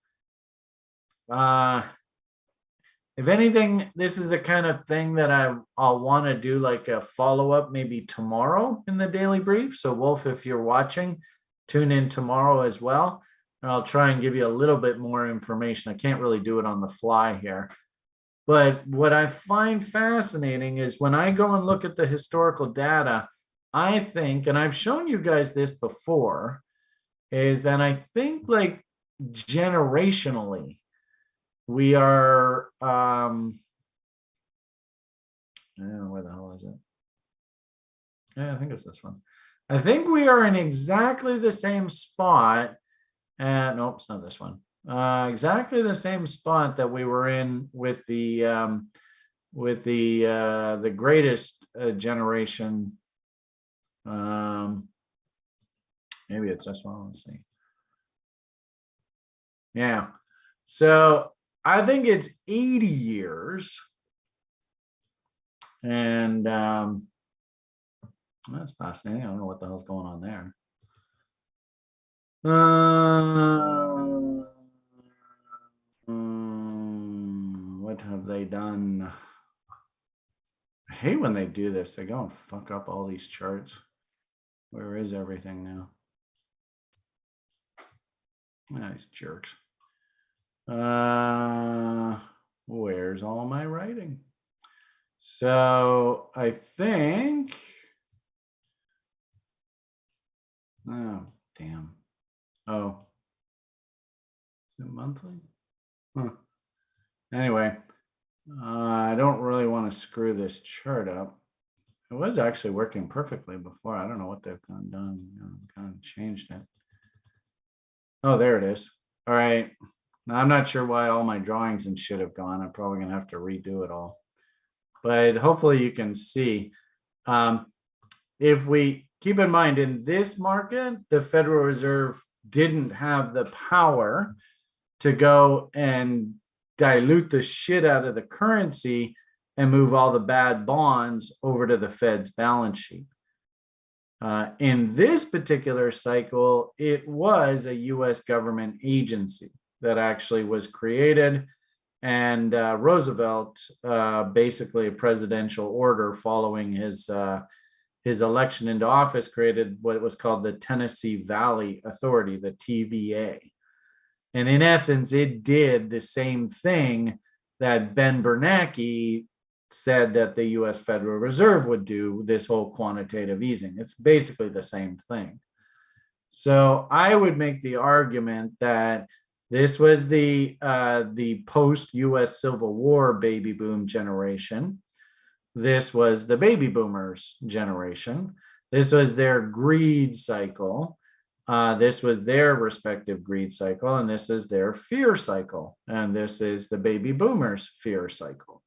if anything, this is the kind of thing that I'll want to do like a follow-up maybe tomorrow in the Daily Brief. So Wolf, if you're watching, tune in tomorrow as well. And I'll try and give you a little bit more information. I can't really do it on the fly here. But what I find fascinating is when I go and look at the historical data, I think, and I've shown you guys this before, is that I think like generationally, we are, where the hell is it? Yeah, I think it's this one. I think we are in exactly the same spot Nope, it's not this one. Exactly the same spot that we were in with the greatest generation. Maybe it's this one. Let's see. Yeah. So I think it's 80 years. And that's fascinating. I don't know what the hell's going on there. What have they done? I hate when they do this. They go and fuck up all these charts. Where is everything now? Nice jerks. Where's all my writing? So I think, oh, damn. Oh, is it monthly? Huh. Anyway, I don't really want to screw this chart up. It was actually working perfectly before. I don't know what they've done. Kind of changed it. Oh, there it is. All right. Now, I'm not sure why all my drawings and shit have gone. I'm probably going to have to redo it all. But hopefully you can see. If we keep in mind, in this market, the Federal Reserve didn't have the power to go and dilute the shit out of the currency and move all the bad bonds over to the Fed's balance sheet. In this particular cycle, it was a US government agency that actually was created, and Roosevelt, basically a presidential order following his election into office, created what was called the Tennessee Valley Authority, the TVA. And in essence, it did the same thing that Ben Bernanke said that the US Federal Reserve would do, this whole quantitative easing. It's basically the same thing. So I would make the argument that this was the post-US Civil War baby boom generation. This was the baby boomers generation. This was their greed cycle. This was their respective greed cycle, and this is their fear cycle. And this is the baby boomers' fear cycle.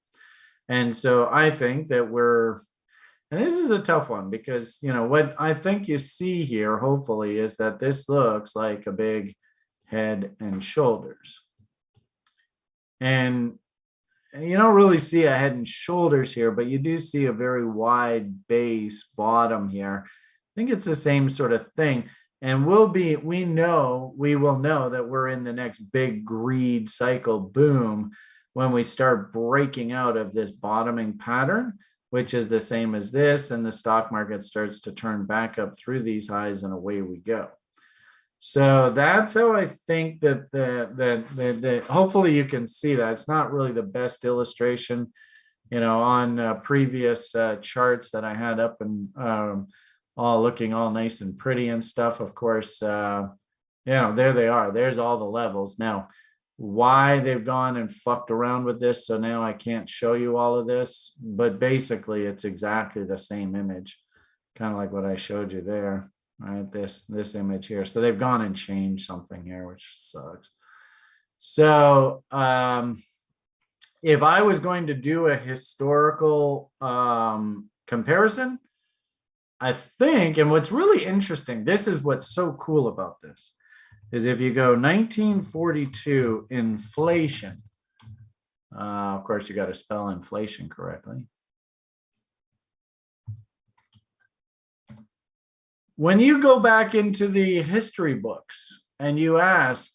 And so I think that and this is a tough one because, what I think you see here, hopefully, is that this looks like a big head and shoulders. And you don't really see a head and shoulders here, but you do see a very wide base bottom here. I think it's the same sort of thing. And we will know that we're in the next big greed cycle boom when we start breaking out of this bottoming pattern, which is the same as this, and the stock market starts to turn back up through these highs, and away we go. So that's how I think that hopefully you can see that. It's not really the best illustration, on previous charts that I had up and all looking all nice and pretty and stuff. Of course, there they are. There's all the levels. Now, why they've gone and fucked around with this, so now I can't show you all of this, but basically it's exactly the same image, kind of like what I showed you there. Right, this image here. So they've gone and changed something here, which sucks. So if I was going to do a historical comparison, I think, and what's really interesting, this is what's so cool about this, is if you go 1942 inflation, of course you got to spell inflation correctly. When you go back into the history books and you ask,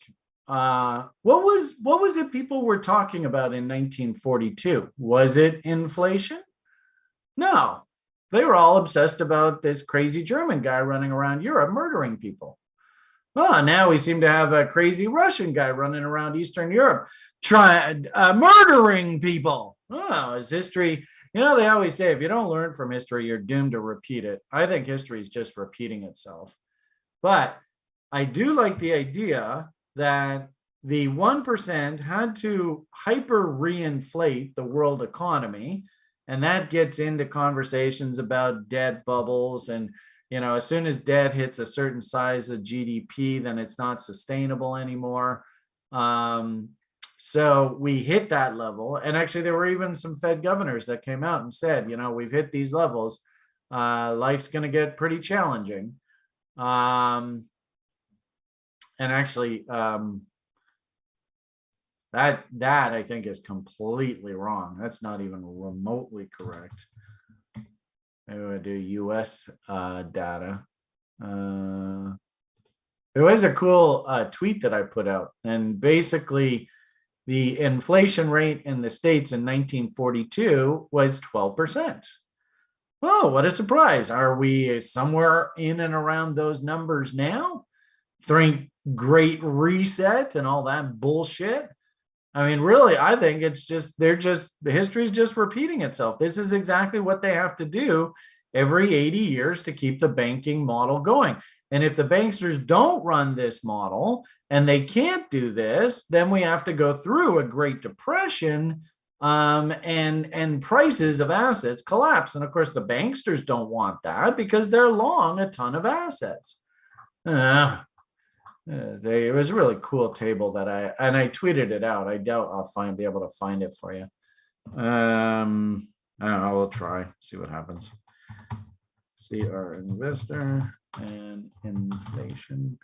what was it people were talking about in 1942? Was it inflation? No, they were all obsessed about this crazy German guy running around Europe murdering people. Well, now we seem to have a crazy Russian guy running around Eastern Europe murdering people. Oh, is history... they always say if you don't learn from history, you're doomed to repeat it. I think history is just repeating itself. But I do like the idea that the 1% had to hyper reinflate the world economy. And that gets into conversations about debt bubbles and as soon as debt hits a certain size of GDP, then it's not sustainable anymore. So we hit that level. And actually, there were even some Fed governors that came out and said, we've hit these levels. Life's going to get pretty challenging. And actually, that I think is completely wrong. That's not even remotely correct. Maybe we'll do US data. There was a cool tweet that I put out, and basically the inflation rate in the States in 1942 was 12%. Oh, what a surprise. Are we somewhere in and around those numbers now? Think Great Reset and all that bullshit. I mean, really, I think it's just, history's just repeating itself. This is exactly what they have to do every 80 years to keep the banking model going. And if the banksters don't run this model and they can't do this, then we have to go through a Great Depression, and prices of assets collapse. And of course, the banksters don't want that because they're long a ton of assets. It was a really cool table that I tweeted it out. I doubt I'll be able to find it for you. I will try, see what happens. See our investor and inflation.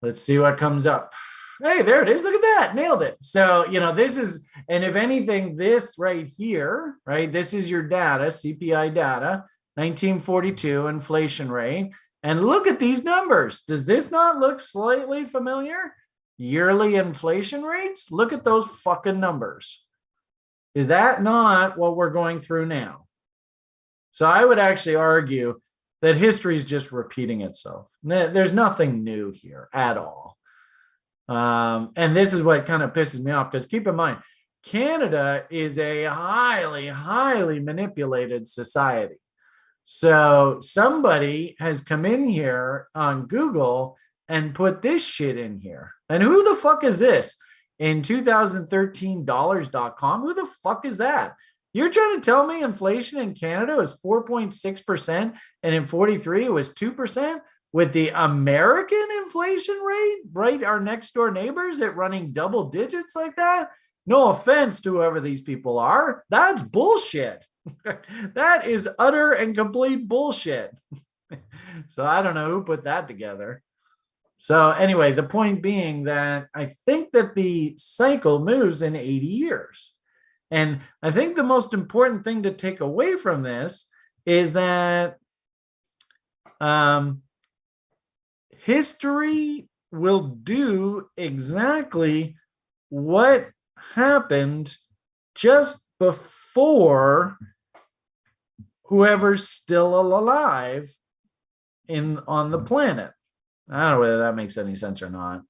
Let's see what comes up. Hey, there it is. Look at that. Nailed it. So, this is, and if anything, this right here, right, this is your data, CPI data, 1942 inflation rate. And look at these numbers. Does this not look slightly familiar? Yearly inflation rates? Look at those fucking numbers. Is that not what we're going through now? So I would actually argue that history is just repeating itself. There's nothing new here at all. And this is what kind of pisses me off, because keep in mind, Canada is a highly, highly manipulated society. So somebody has come in here on Google and put this shit in here. And who the fuck is this? In 2013 dollars.com, who the fuck is that? You're trying to tell me inflation in Canada was 4.6% and in 43 it was 2%, with the American inflation rate, right, our next door neighbors, at running double digits like that? No offense to whoever these people are. That's bullshit. That is utter and complete bullshit. So I don't know who put that together. So anyway, the point being that I think that the cycle moves in 80 years. And I think the most important thing to take away from this is that history will do exactly what happened just before whoever's still alive on the planet. I don't know whether that makes any sense or not.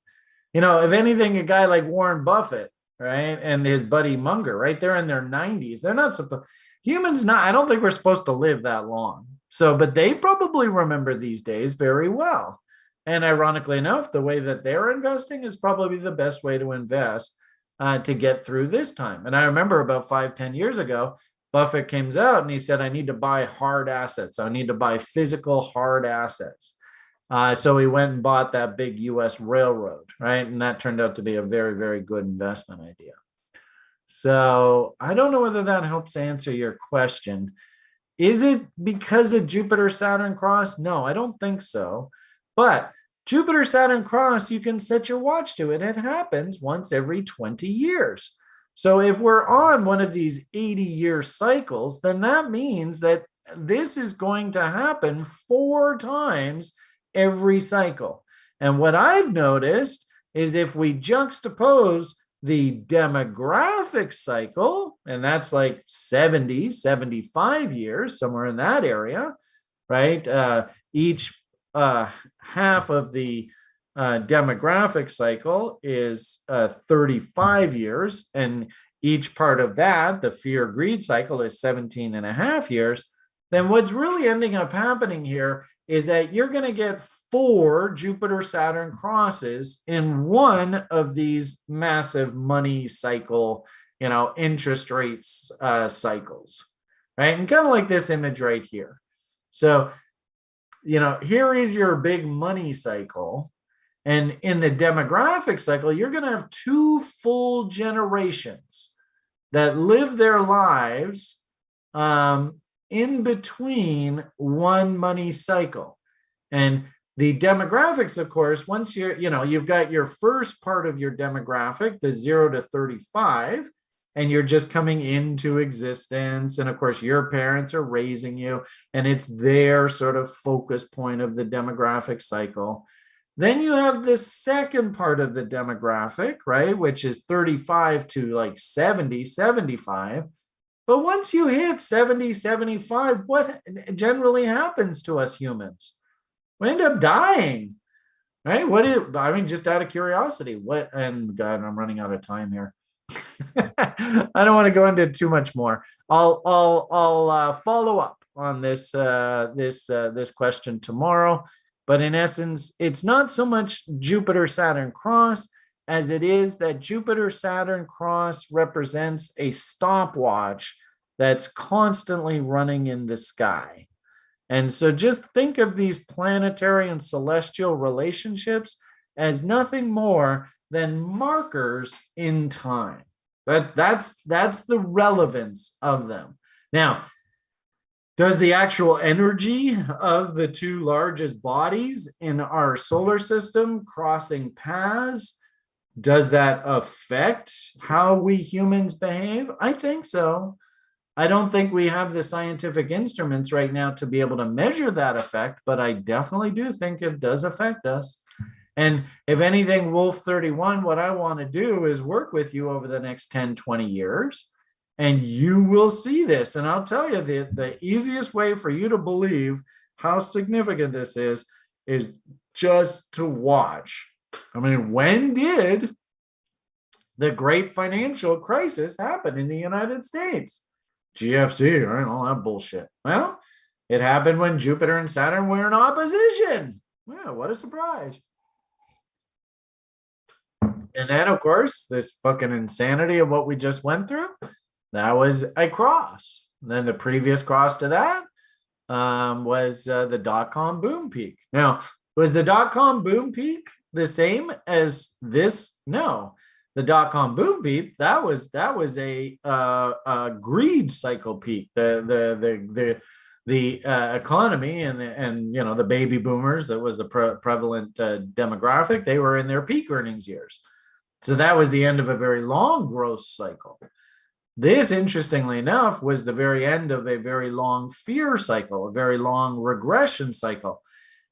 If anything, a guy like Warren Buffett, right, and his buddy Munger, right, they're in their 90s. They're not supposed, humans not, I don't think we're supposed to live that long. So, but they probably remember these days very well. And ironically enough, the way that they're investing is probably the best way to invest to get through this time. And I remember about 5-10 years ago, Buffett came out and he said, I need to buy hard assets. I need to buy physical hard assets. So he went and bought that big US railroad, right? And that turned out to be a very, very good investment idea. So I don't know whether that helps answer your question. Is it because of Jupiter-Saturn cross? No, I don't think so. But Jupiter-Saturn cross, you can set your watch to it. It happens once every 20 years. So if we're on one of these 80-year cycles, then that means that this is going to happen 4 times every cycle. And what I've noticed is if we juxtapose the demographic cycle, and that's like 70, 75 years, somewhere in that area, right? Each half of the demographic cycle is 35 years, and each part of that, the fear greed cycle, is 17 and a half years. Then what's really ending up happening here is that you're going to get 4 Jupiter-Saturn crosses in one of these massive money cycle, interest rates cycles, right? And kind of like this image right here. So here is your big money cycle. And in the demographic cycle, you're going to have 2 full generations that live their lives in between one money cycle. And the demographics, of course, once you've got your first part of your demographic, the 0 to 35, and you're just coming into existence. And of course, your parents are raising you, and it's their sort of focus point of the demographic cycle. Then you have the second part of the demographic, right, which is 35 to like 70, 75. But once you hit 70, 75, what generally happens to us humans? We end up dying, right? Just out of curiosity, and God, I'm running out of time here. I don't want to go into too much more. I'll follow up on this question tomorrow. But in essence, it's not so much Jupiter-Saturn cross as it is that Jupiter-Saturn cross represents a stopwatch that's constantly running in the sky. And so just think of these planetary and celestial relationships as nothing more than markers in time. That's the relevance of them. Now, does the actual energy of the 2 largest bodies in our solar system crossing paths, does that affect how we humans behave? I think so. I don't think we have the scientific instruments right now to be able to measure that effect, but I definitely do think it does affect us. And if anything, Wolf 31, what I want to do is work with you over the next 10, 20 years. And you will see this. And I'll tell you, the easiest way for you to believe how significant this is just to watch. I mean, when did the great financial crisis happen in the United States? GFC, right? All that bullshit. Well, it happened when Jupiter and Saturn were in opposition. Yeah, what a surprise. And then, of course, this fucking insanity of what we just went through. That was a cross. And then the previous cross to that was the dot-com boom peak. Now, was the dot-com boom peak the same as this? No. The dot-com boom peak, that was a greed cycle peak. The economy and the baby boomers, that was the prevalent demographic. They were in their peak earnings years. So that was the end of a very long growth cycle. This, interestingly enough, was the very end of a very long fear cycle, a very long regression cycle.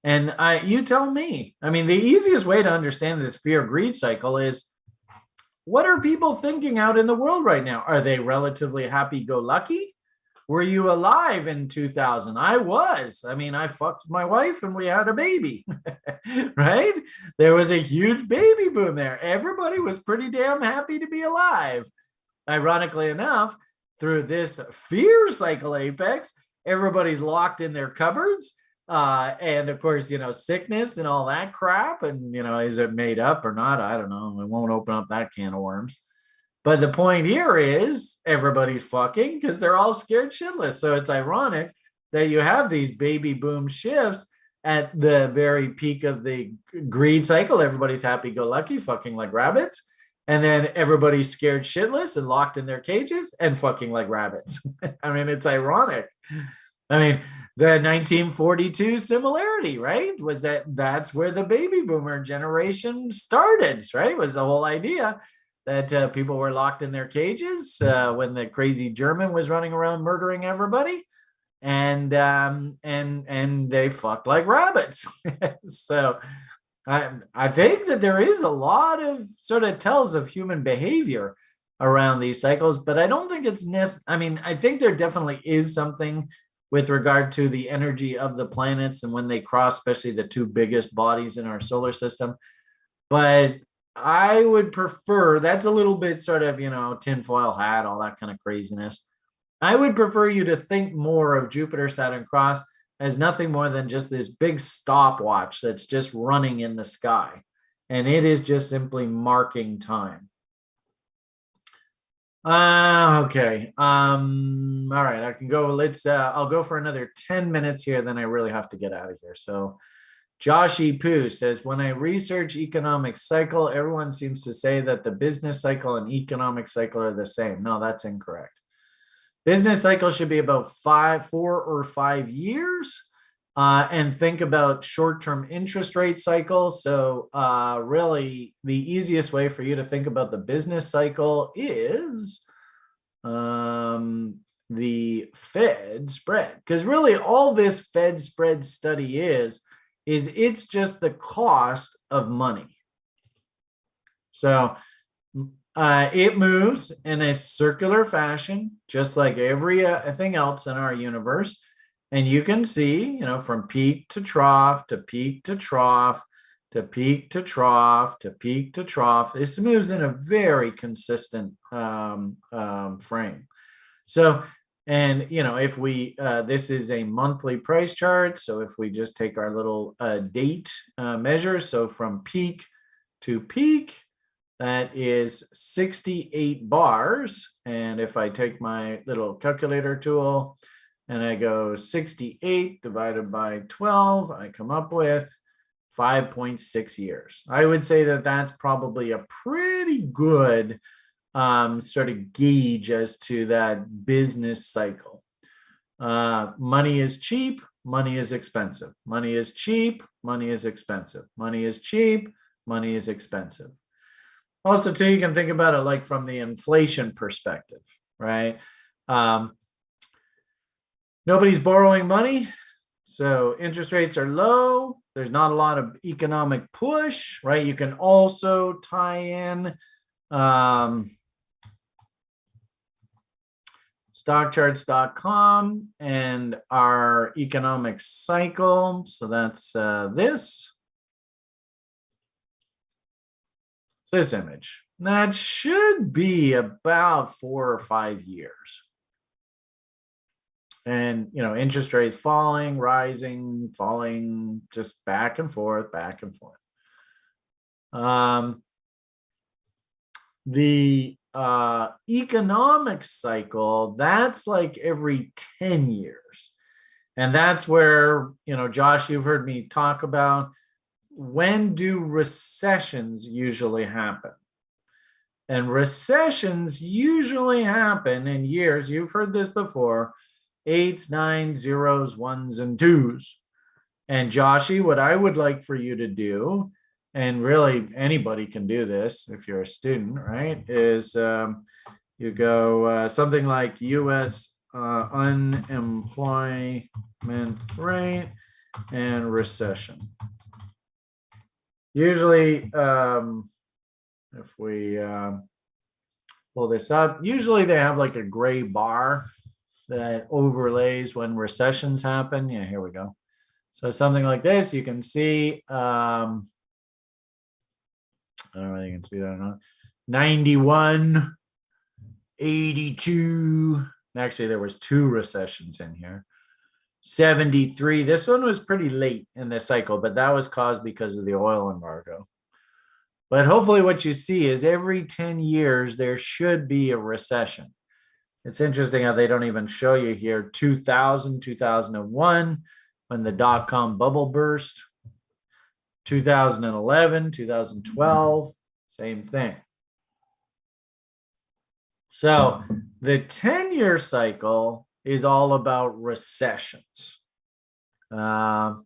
And you tell me, I mean, the easiest way to understand this fear-greed cycle is, what are people thinking out in the world right now? Are they relatively happy-go-lucky? Were you alive in 2000? I was. I mean, I fucked my wife and we had a baby, right? There was a huge baby boom there. Everybody was pretty damn happy to be alive. Ironically enough, through this fear cycle apex, everybody's locked in their cupboards. And of course, sickness and all that crap. And, is it made up or not? I don't know. We won't open up that can of worms. But the point here is everybody's fucking because they're all scared shitless. So it's ironic that you have these baby boom shifts at the very peak of the greed cycle. Everybody's happy-go-lucky, fucking like rabbits. And then everybody's scared shitless and locked in their cages and fucking like rabbits. I mean, it's ironic. I mean, the 1942 similarity, right? Was that's where the baby boomer generation started, right? Was the whole idea that people were locked in their cages when the crazy German was running around murdering everybody. And they fucked like rabbits. So I think that there is a lot of sort of tells of human behavior around these cycles, but I don't think it's I mean, I think there definitely is something with regard to the energy of the planets and when they cross, especially the 2 biggest bodies in our solar system. But I would prefer, that's a little bit sort of, tinfoil hat, all that kind of craziness. I would prefer you to think more of Jupiter-Saturn cross as nothing more than just this big stopwatch that's just running in the sky. And it is just simply marking time. Okay. All right. I can go. I'll go for another 10 minutes here. Then I really have to get out of here. So Joshy Poo says, when I research economic cycle, everyone seems to say that the business cycle and economic cycle are the same. No, that's incorrect. Business cycle should be about 4 or 5 years. And think about short-term interest rate cycle. So really the easiest way for you to think about the business cycle is the Fed spread. Because really all this Fed spread study is it's just the cost of money. So it moves in a circular fashion, just like everything else in our universe. And you can see, from peak to trough to peak to trough to peak to trough to peak to trough. This moves in a very consistent frame. So, and if we this is a monthly price chart. So if we just take our little date measure, so from peak to peak, that is 68 bars. And if I take my little calculator tool and I go 68 divided by 12, I come up with 5.6 years. I would say that that's probably a pretty good sort of gauge as to that business cycle. Money is cheap, money is expensive. Money is cheap, money is expensive. Money is cheap, money is expensive. Also, too, you can think about it like from the inflation perspective, right? Nobody's borrowing money, so interest rates are low. There's not a lot of economic push, right? You can also tie in stockcharts.com and our economic cycle. So that's this image. That should be about 4 or 5 years. And, interest rates falling, rising, falling, just back and forth, back and forth. The economic cycle, that's like every 10 years. And that's where, Josh, you've heard me talk about, when do recessions usually happen? And recessions usually happen in years, you've heard this before, 8s, 9s, 0s, 1s, and 2s. And Joshy, what I would like for you to do, and really anybody can do this if you're a student, right, is you go something like US unemployment rate and recession. Usually, if we pull this up, usually they have like a gray bar that overlays when recessions happen. Yeah, here we go. So something like this, you can see, I don't know if you can see that or not, 91, 82. Actually, there was 2 recessions in here. 73. This one was pretty late in the cycle, but that was caused because of the oil embargo. But hopefully what you see is every 10 years, there should be a recession. It's interesting how they don't even show you here 2000, 2001, when the dot-com bubble burst. 2011, 2012, same thing. So the 10-year cycle is all about recessions. So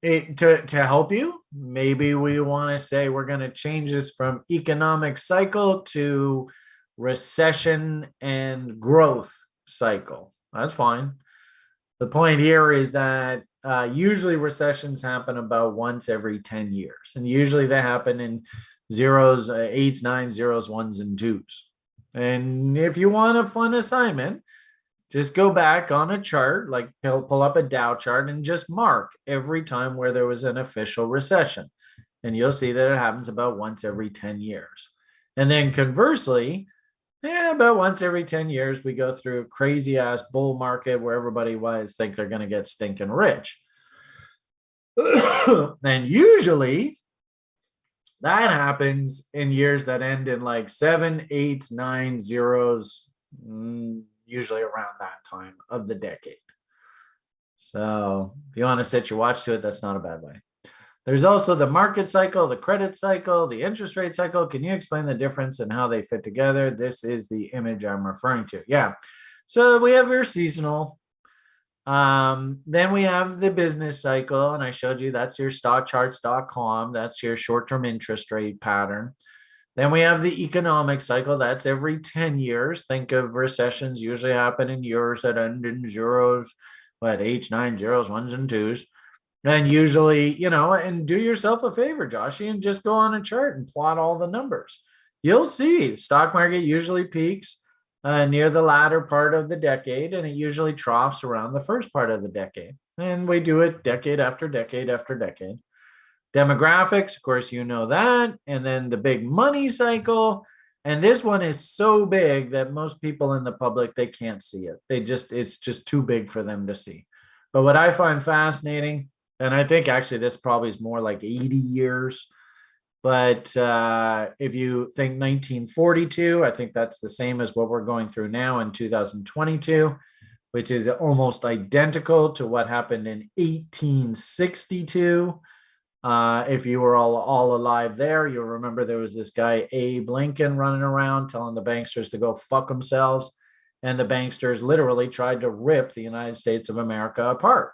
to help you, maybe we want to say we're going to change this from economic cycle to recession and growth cycle. That's fine. The point here is that usually recessions happen about once every 10 years. And usually they happen in 0s, 8s, 9s, 0s, 1s, and 2s. And if you want a fun assignment, just go back on a chart, like pull up a Dow chart and just mark every time where there was an official recession. And you'll see that it happens about once every 10 years. And then conversely, about once every 10 years, we go through a crazy ass bull market where everybody think they're going to get stinking rich. And usually That happens in years that end in like 7, 8, 9, zeros, usually around that time of the decade. So if you want to set your watch to it, that's not a bad way. There's also the market cycle, the credit cycle, the interest rate cycle. Can you explain the difference and how they fit together? This is the image I'm referring to. Yeah. So we have your seasonal. Then we have the business cycle, and I showed you that's your stockcharts.com. That's your short-term interest rate pattern. Then we have the economic cycle. That's every 10 years. Think of recessions usually happen in years that end in zeros, what, 8, 9, zeros, ones and twos. And usually, and do yourself a favor, Joshy, and just go on a chart and plot all the numbers. You'll see stock market usually peaks near the latter part of the decade, and it usually troughs around the first part of the decade. And we do it decade after decade after decade. Demographics, of course, you know that. And then the big money cycle. And this one is so big that most people in the public, they can't see it. It's just too big for them to see. But what I find fascinating, and I think actually this probably is more like 80 years, but if you think 1942, I think that's the same as what we're going through now in 2022, which is almost identical to what happened in 1862. If you were all alive there, you'll remember there was this guy, Abe Lincoln, running around telling the banksters to go fuck themselves. And the banksters literally tried to rip the United States of America apart.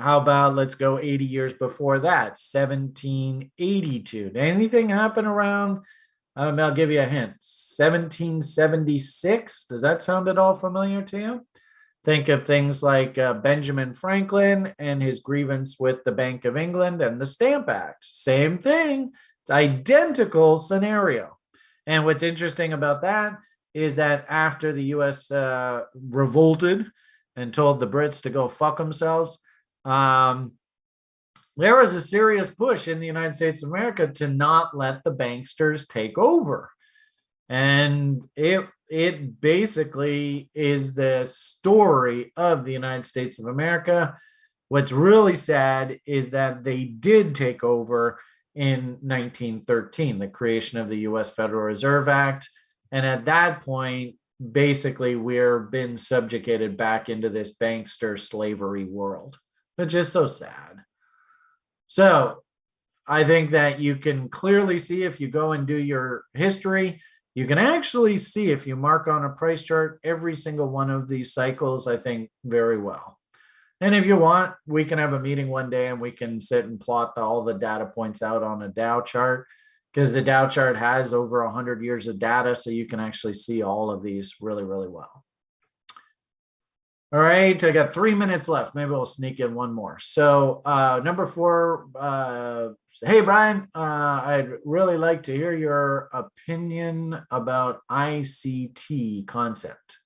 How about let's go 80 years before that, 1782. Did anything happen around, I'll give you a hint, 1776? Does that sound at all familiar to you? Think of things like Benjamin Franklin and his grievance with the Bank of England and the Stamp Act. Same thing. It's identical scenario. And what's interesting about that is that after the U.S. Revolted and told the Brits to go fuck themselves, there was a serious push in the United States of America to not let the banksters take over. And it basically is the story of the United States of America. What's really sad is that they did take over in 1913, the creation of the U.S. Federal Reserve Act. And at that point, basically, we're been subjugated back into this bankster slavery world, which is so sad. So I think that you can clearly see if you go and do your history, you can actually see if you mark on a price chart every single one of these cycles, I think, very well. And if you want, we can have a meeting one day and we can sit and plot all the data points out on a Dow chart, because the Dow chart has over 100 years of data, so you can actually see all of these really, really well. All right, I got 3 minutes left. Maybe we'll sneak in one more. So number 4, hey, Brian, I'd really like to hear your opinion about ICT concept.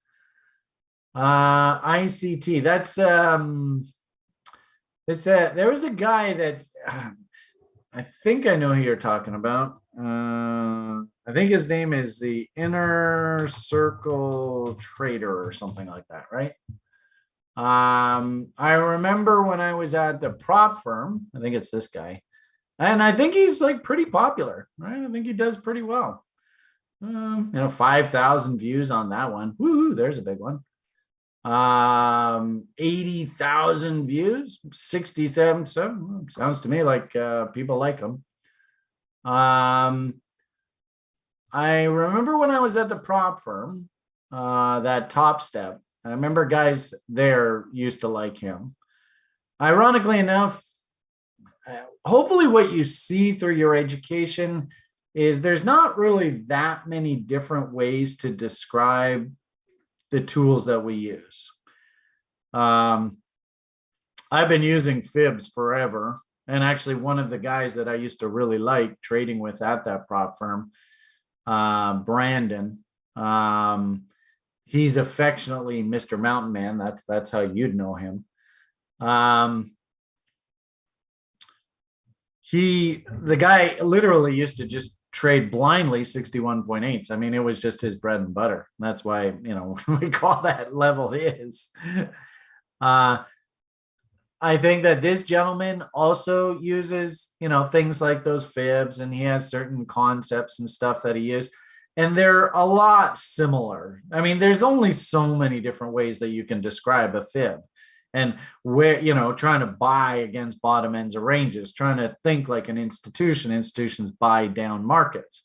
ICT, that's, there was a guy that, I think I know who you're talking about. I think his name is the Inner Circle Trader or something like that, right? I remember when I was at the prop firm, I think it's this guy, and I think he's like pretty popular, right? I think he does pretty well. 5,000 views on that one. Woo, there's a big one. 80,000 views, 67. So sounds to me like people like him. I remember when I was at the prop firm, that Top Step, I remember guys there used to like him. Ironically enough, hopefully what you see through your education is there's not really that many different ways to describe the tools that we use. I've been using fibs forever. And actually one of the guys that I used to really like trading with at that prop firm, Brandon, he's affectionately Mr. Mountain Man. That's how you'd know him. The guy literally used to just trade blindly 61.8s. I mean, it was just his bread and butter. That's why, we call that level his. I think that this gentleman also uses, things like those fibs, and he has certain concepts and stuff that he used. And they're a lot similar. I mean, there's only so many different ways that you can describe a fib. And where, trying to buy against bottom ends of ranges, trying to think like an institution. Institutions buy down markets.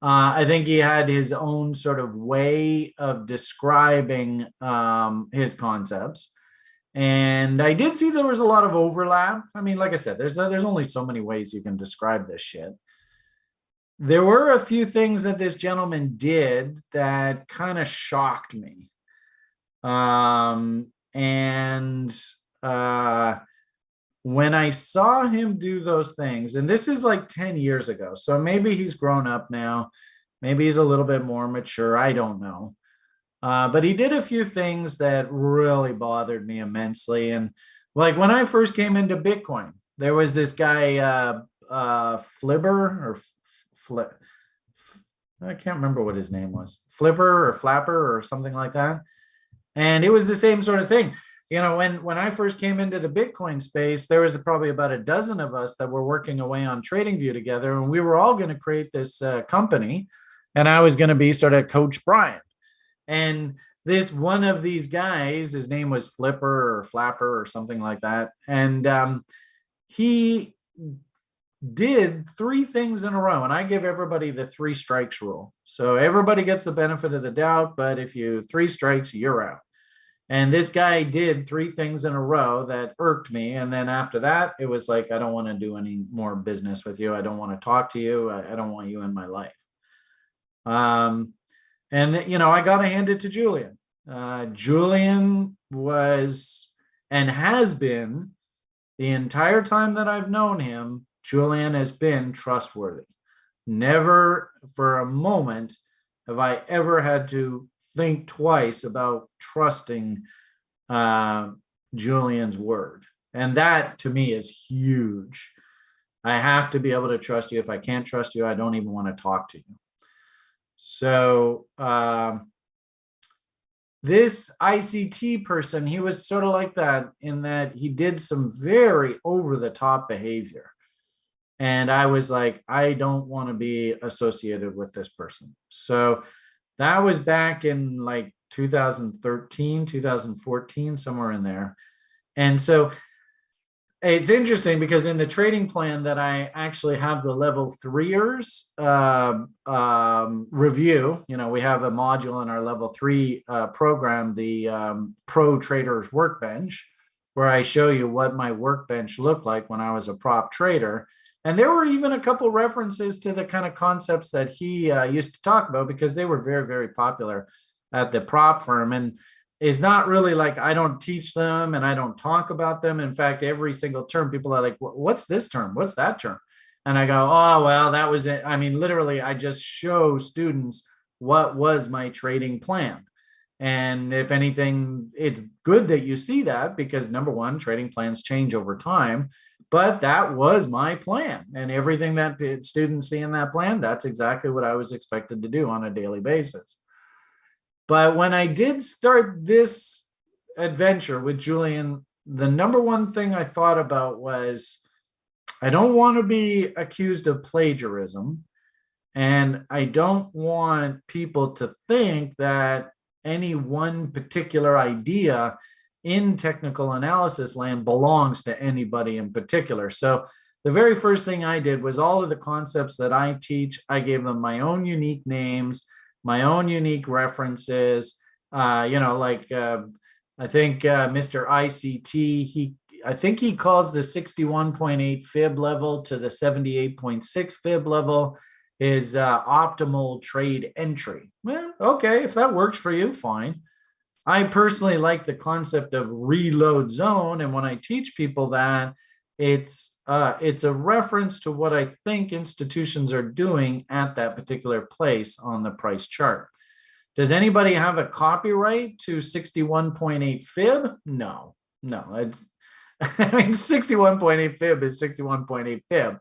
I think he had his own sort of way of describing his concepts. And I did see there was a lot of overlap. I mean, like I said, there's only so many ways you can describe this shit. There were a few things that this gentleman did that kind of shocked me. And when I saw him do those things, and this is like 10 years ago, so maybe he's grown up now, maybe he's a little bit more mature, I don't know. But he did a few things that really bothered me immensely. And like when I first came into Bitcoin, there was this guy, Flibber or Flip. I can't remember what his name was, Flipper or Flapper or something like that. And it was the same sort of thing. When I first came into the Bitcoin space, there was probably about a dozen of us that were working away on TradingView together, and we were all going to create this company, and I was going to be sort of Coach Brian. And this one of these guys, his name was Flipper or Flapper or something like that, and he did three things in a row, and I give everybody the 3 strikes rule. So everybody gets the benefit of the doubt, but if you 3 strikes, you're out. And this guy did 3 things in a row that irked me. And then after that, it was like, I don't want to do any more business with you. I don't want to talk to you. I don't want you in my life. And, I got to hand it to Julian. Julian was and has been, the entire time that I've known him, Julian has been trustworthy. Never for a moment have I ever had to think twice about trusting Julian's word. And that to me is huge. I have to be able to trust you. If I can't trust you, I don't even want to talk to you. So this ICT person, he was sort of like that in that he did some very over-the-top behavior. And I was like, I don't want to be associated with this person. So that was back in like 2013, 2014, somewhere in there. And so it's interesting because in the trading plan that I actually have the level 3ers review, we have a module in our level 3 program, the Pro Traders Workbench, where I show you what my workbench looked like when I was a prop trader. And there were even a couple references to the kind of concepts that he used to talk about because they were very, very popular at the prop firm. And it's not really like I don't teach them and I don't talk about them. In fact, every single term, people are like, what's this term? What's that term? And I go, oh, well, that was it. I mean, literally, I just show students what was my trading plan. And if anything, it's good that you see that because number one, trading plans change over time. But that was my plan. And everything that students see in that plan, that's exactly what I was expected to do on a daily basis. But when I did start this adventure with Julian, the number one thing I thought about was I don't want to be accused of plagiarism. And I don't want people to think that any one particular idea in technical analysis land belongs to anybody in particular. So the very first thing I did was all of the concepts that I teach, I gave them my own unique names, my own unique references. I think Mr. ICT, I think he calls the 61.8 fib level to the 78.6 fib level his optimal trade entry. Well, okay, if that works for you, fine. I personally like the concept of reload zone. And when I teach people that, it's a reference to what I think institutions are doing at that particular place on the price chart. Does anybody have a copyright to 61.8 fib? No. It's, I mean, 61.8 fib is 61.8 fib.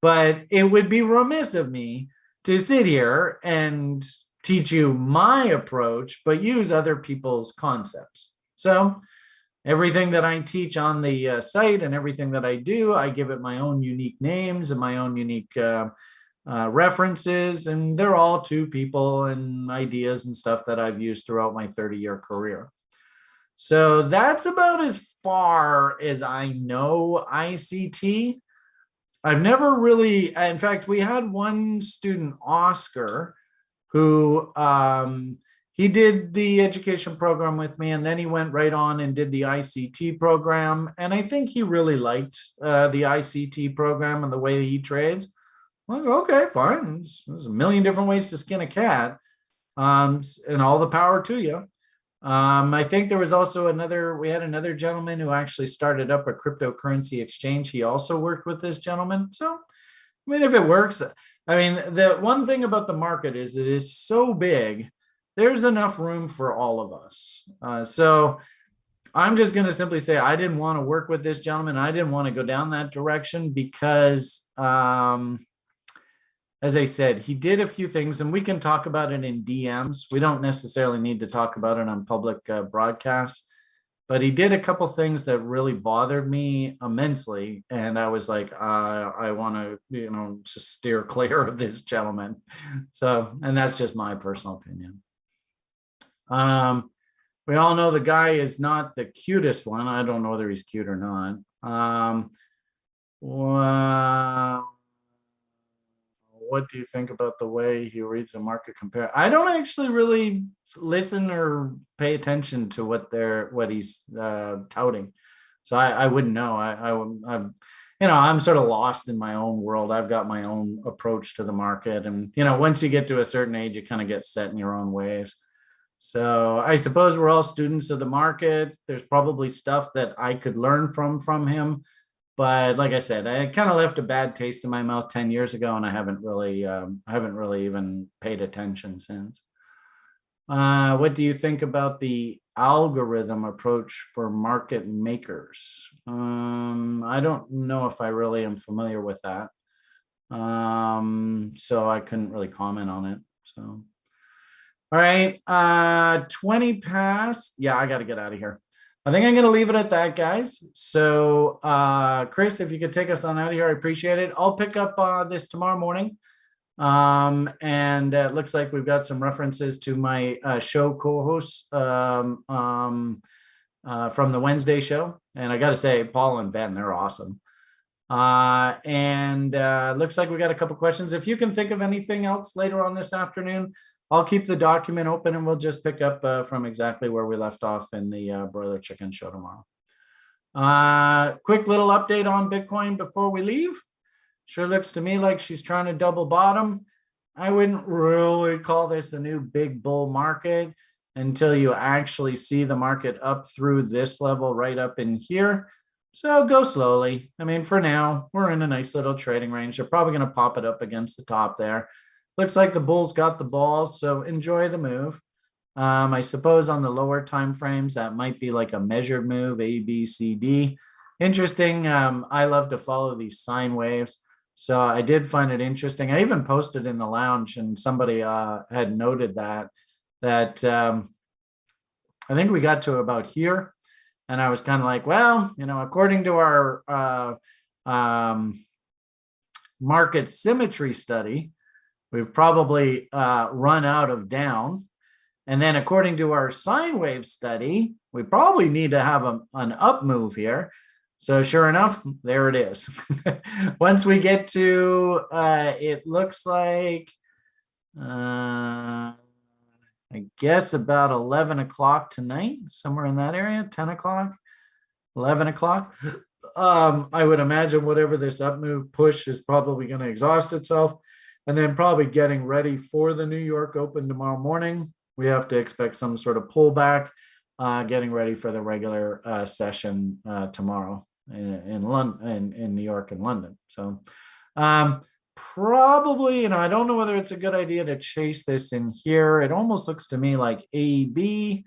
But it would be remiss of me to sit here and teach you my approach, but use other people's concepts. So Everything that I teach on the site and everything that I do, I give it my own unique names and my own unique references, and they're all to people and ideas and stuff that I've used throughout my 30-year career. So that's about as far as I know ICT. I've never really, in fact, we had one student, Oscar, who he did the education program with me, and then he went right on and did the ICT program. And I think he really liked the ICT program and the way he trades. Like, okay, fine. There's a million different ways to skin a cat, and all the power to you. I think there was also we had another gentleman who actually started up a cryptocurrency exchange. He also worked with this gentleman. So, I mean, if it works, I mean, the one thing about the market is it is so big, there's enough room for all of us. So I'm just going to simply say I didn't want to work with this gentleman. I didn't want to go down that direction because, as I said, he did a few things, and we can talk about it in DMs. We don't necessarily need to talk about it on public broadcasts, but he did a couple things that really bothered me immensely. And I was like, I want to, just steer clear of this gentleman. So, and that's just my personal opinion. We all know the guy is not the cutest one. I don't know whether he's cute or not. What do you think about the way he reads the market compare? I don't actually really listen or pay attention to what he's touting, so I wouldn't know. I'm sort of lost in my own world. I've got my own approach to the market, and once you get to a certain age, you kind of get set in your own ways. So I suppose we're all students of the market. There's probably stuff that I could learn from him. But like I said, I kind of left a bad taste in my mouth 10 years ago, and I haven't really even paid attention since. What do you think about the algorithm approach for market makers? I don't know if I really am familiar with that. So I couldn't really comment on it. So, all right, 20 past. Yeah, I got to get out of here. I think I'm going to leave it at that, guys. So, Chris, if you could take us on out of here, I appreciate it. I'll pick up this tomorrow morning. And it looks like we've got some references to my show co-hosts from the Wednesday show. And I got to say, Paul and Ben, they're awesome. And looks like we got a couple questions. If you can think of anything else later on this afternoon, I'll keep the document open, and we'll just pick up from exactly where we left off in the Broiler Chicken show tomorrow. Quick little update on Bitcoin before we leave. Sure looks to me like she's trying to double bottom. I wouldn't really call this a new big bull market until you actually see the market up through this level right up in here. So go slowly. I mean, for now, we're in a nice little trading range. They're probably going to pop it up against the top there. Looks like the bulls got the balls, so enjoy the move. I suppose on the lower time frames, that might be like a measured move, A, B, C, D. Interesting. I love to follow these sine waves. So I did find it interesting. I even posted in the lounge, and somebody had noted that I think we got to about here. And I was kind of like, well, according to our market symmetry study, we've probably run out of down. And then according to our sine wave study, we probably need to have an up move here. So sure enough, there it is. Once we get to, it looks like, I guess about 11 o'clock tonight, somewhere in that area, 10 o'clock, 11 o'clock. I would imagine whatever this up move push is probably going to exhaust itself. And then probably getting ready for the New York Open tomorrow morning. We have to expect some sort of pullback, getting ready for the regular session tomorrow in London, in New York and London. So probably, I don't know whether it's a good idea to chase this in here. It almost looks to me like AB,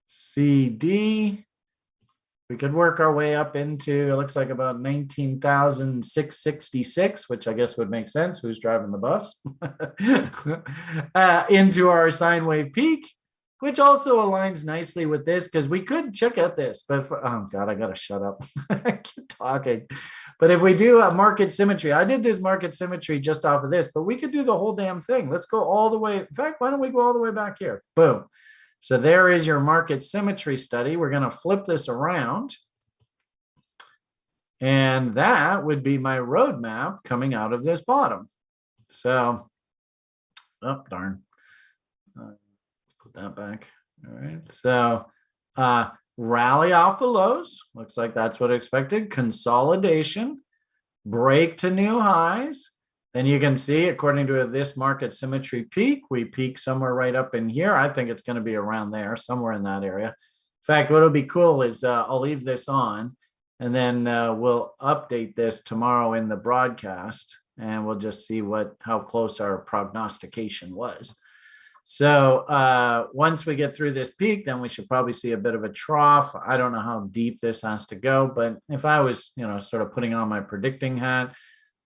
CD. We could work our way up into, it looks like about 19,666, which I guess would make sense. Who's driving the bus? Into our sine wave peak. which also aligns nicely with this because we could check out this, but oh God, I gotta shut up. I keep talking. But if we do a market symmetry, I did this market symmetry just off of this, but we could do the whole damn thing. Let's go all the way. In fact, why don't we go all the way back here? Boom. So there is your market symmetry study. We're going to flip this around. And that would be my roadmap coming out of this bottom. So, oh, darn. Let's put that back. All right. So, rally off the lows. Looks like that's what I expected. Consolidation, break to new highs. Then you can see, according to this market symmetry peak, we peak somewhere right up in here. I think it's going to be around there, somewhere in that area. In fact, what'll be cool is I'll leave this on, and then we'll update this tomorrow in the broadcast, and we'll just see how close our prognostication was. So once we get through this peak, then we should probably see a bit of a trough. I don't know how deep this has to go, but if I was, sort of putting on my predicting hat,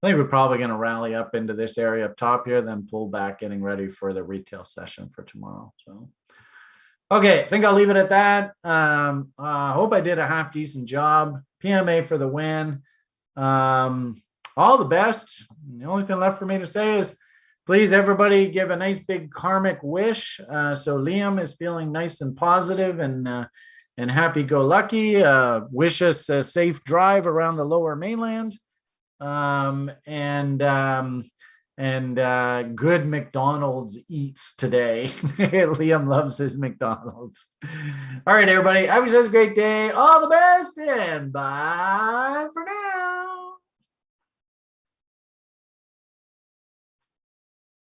I think we're probably going to rally up into this area up top here, then pull back, getting ready for the retail session for tomorrow. So, okay, I think I'll leave it at that. I hope I did a half decent job. PMA for the win. All the best. The only thing left for me to say is, please, everybody, give a nice big karmic wish. So Liam is feeling nice and positive and happy-go-lucky. Wish us a safe drive around the Lower Mainland. And good McDonald's eats today. Liam loves his McDonald's. All right, everybody. Have yourselves a great day. All the best, and bye for now.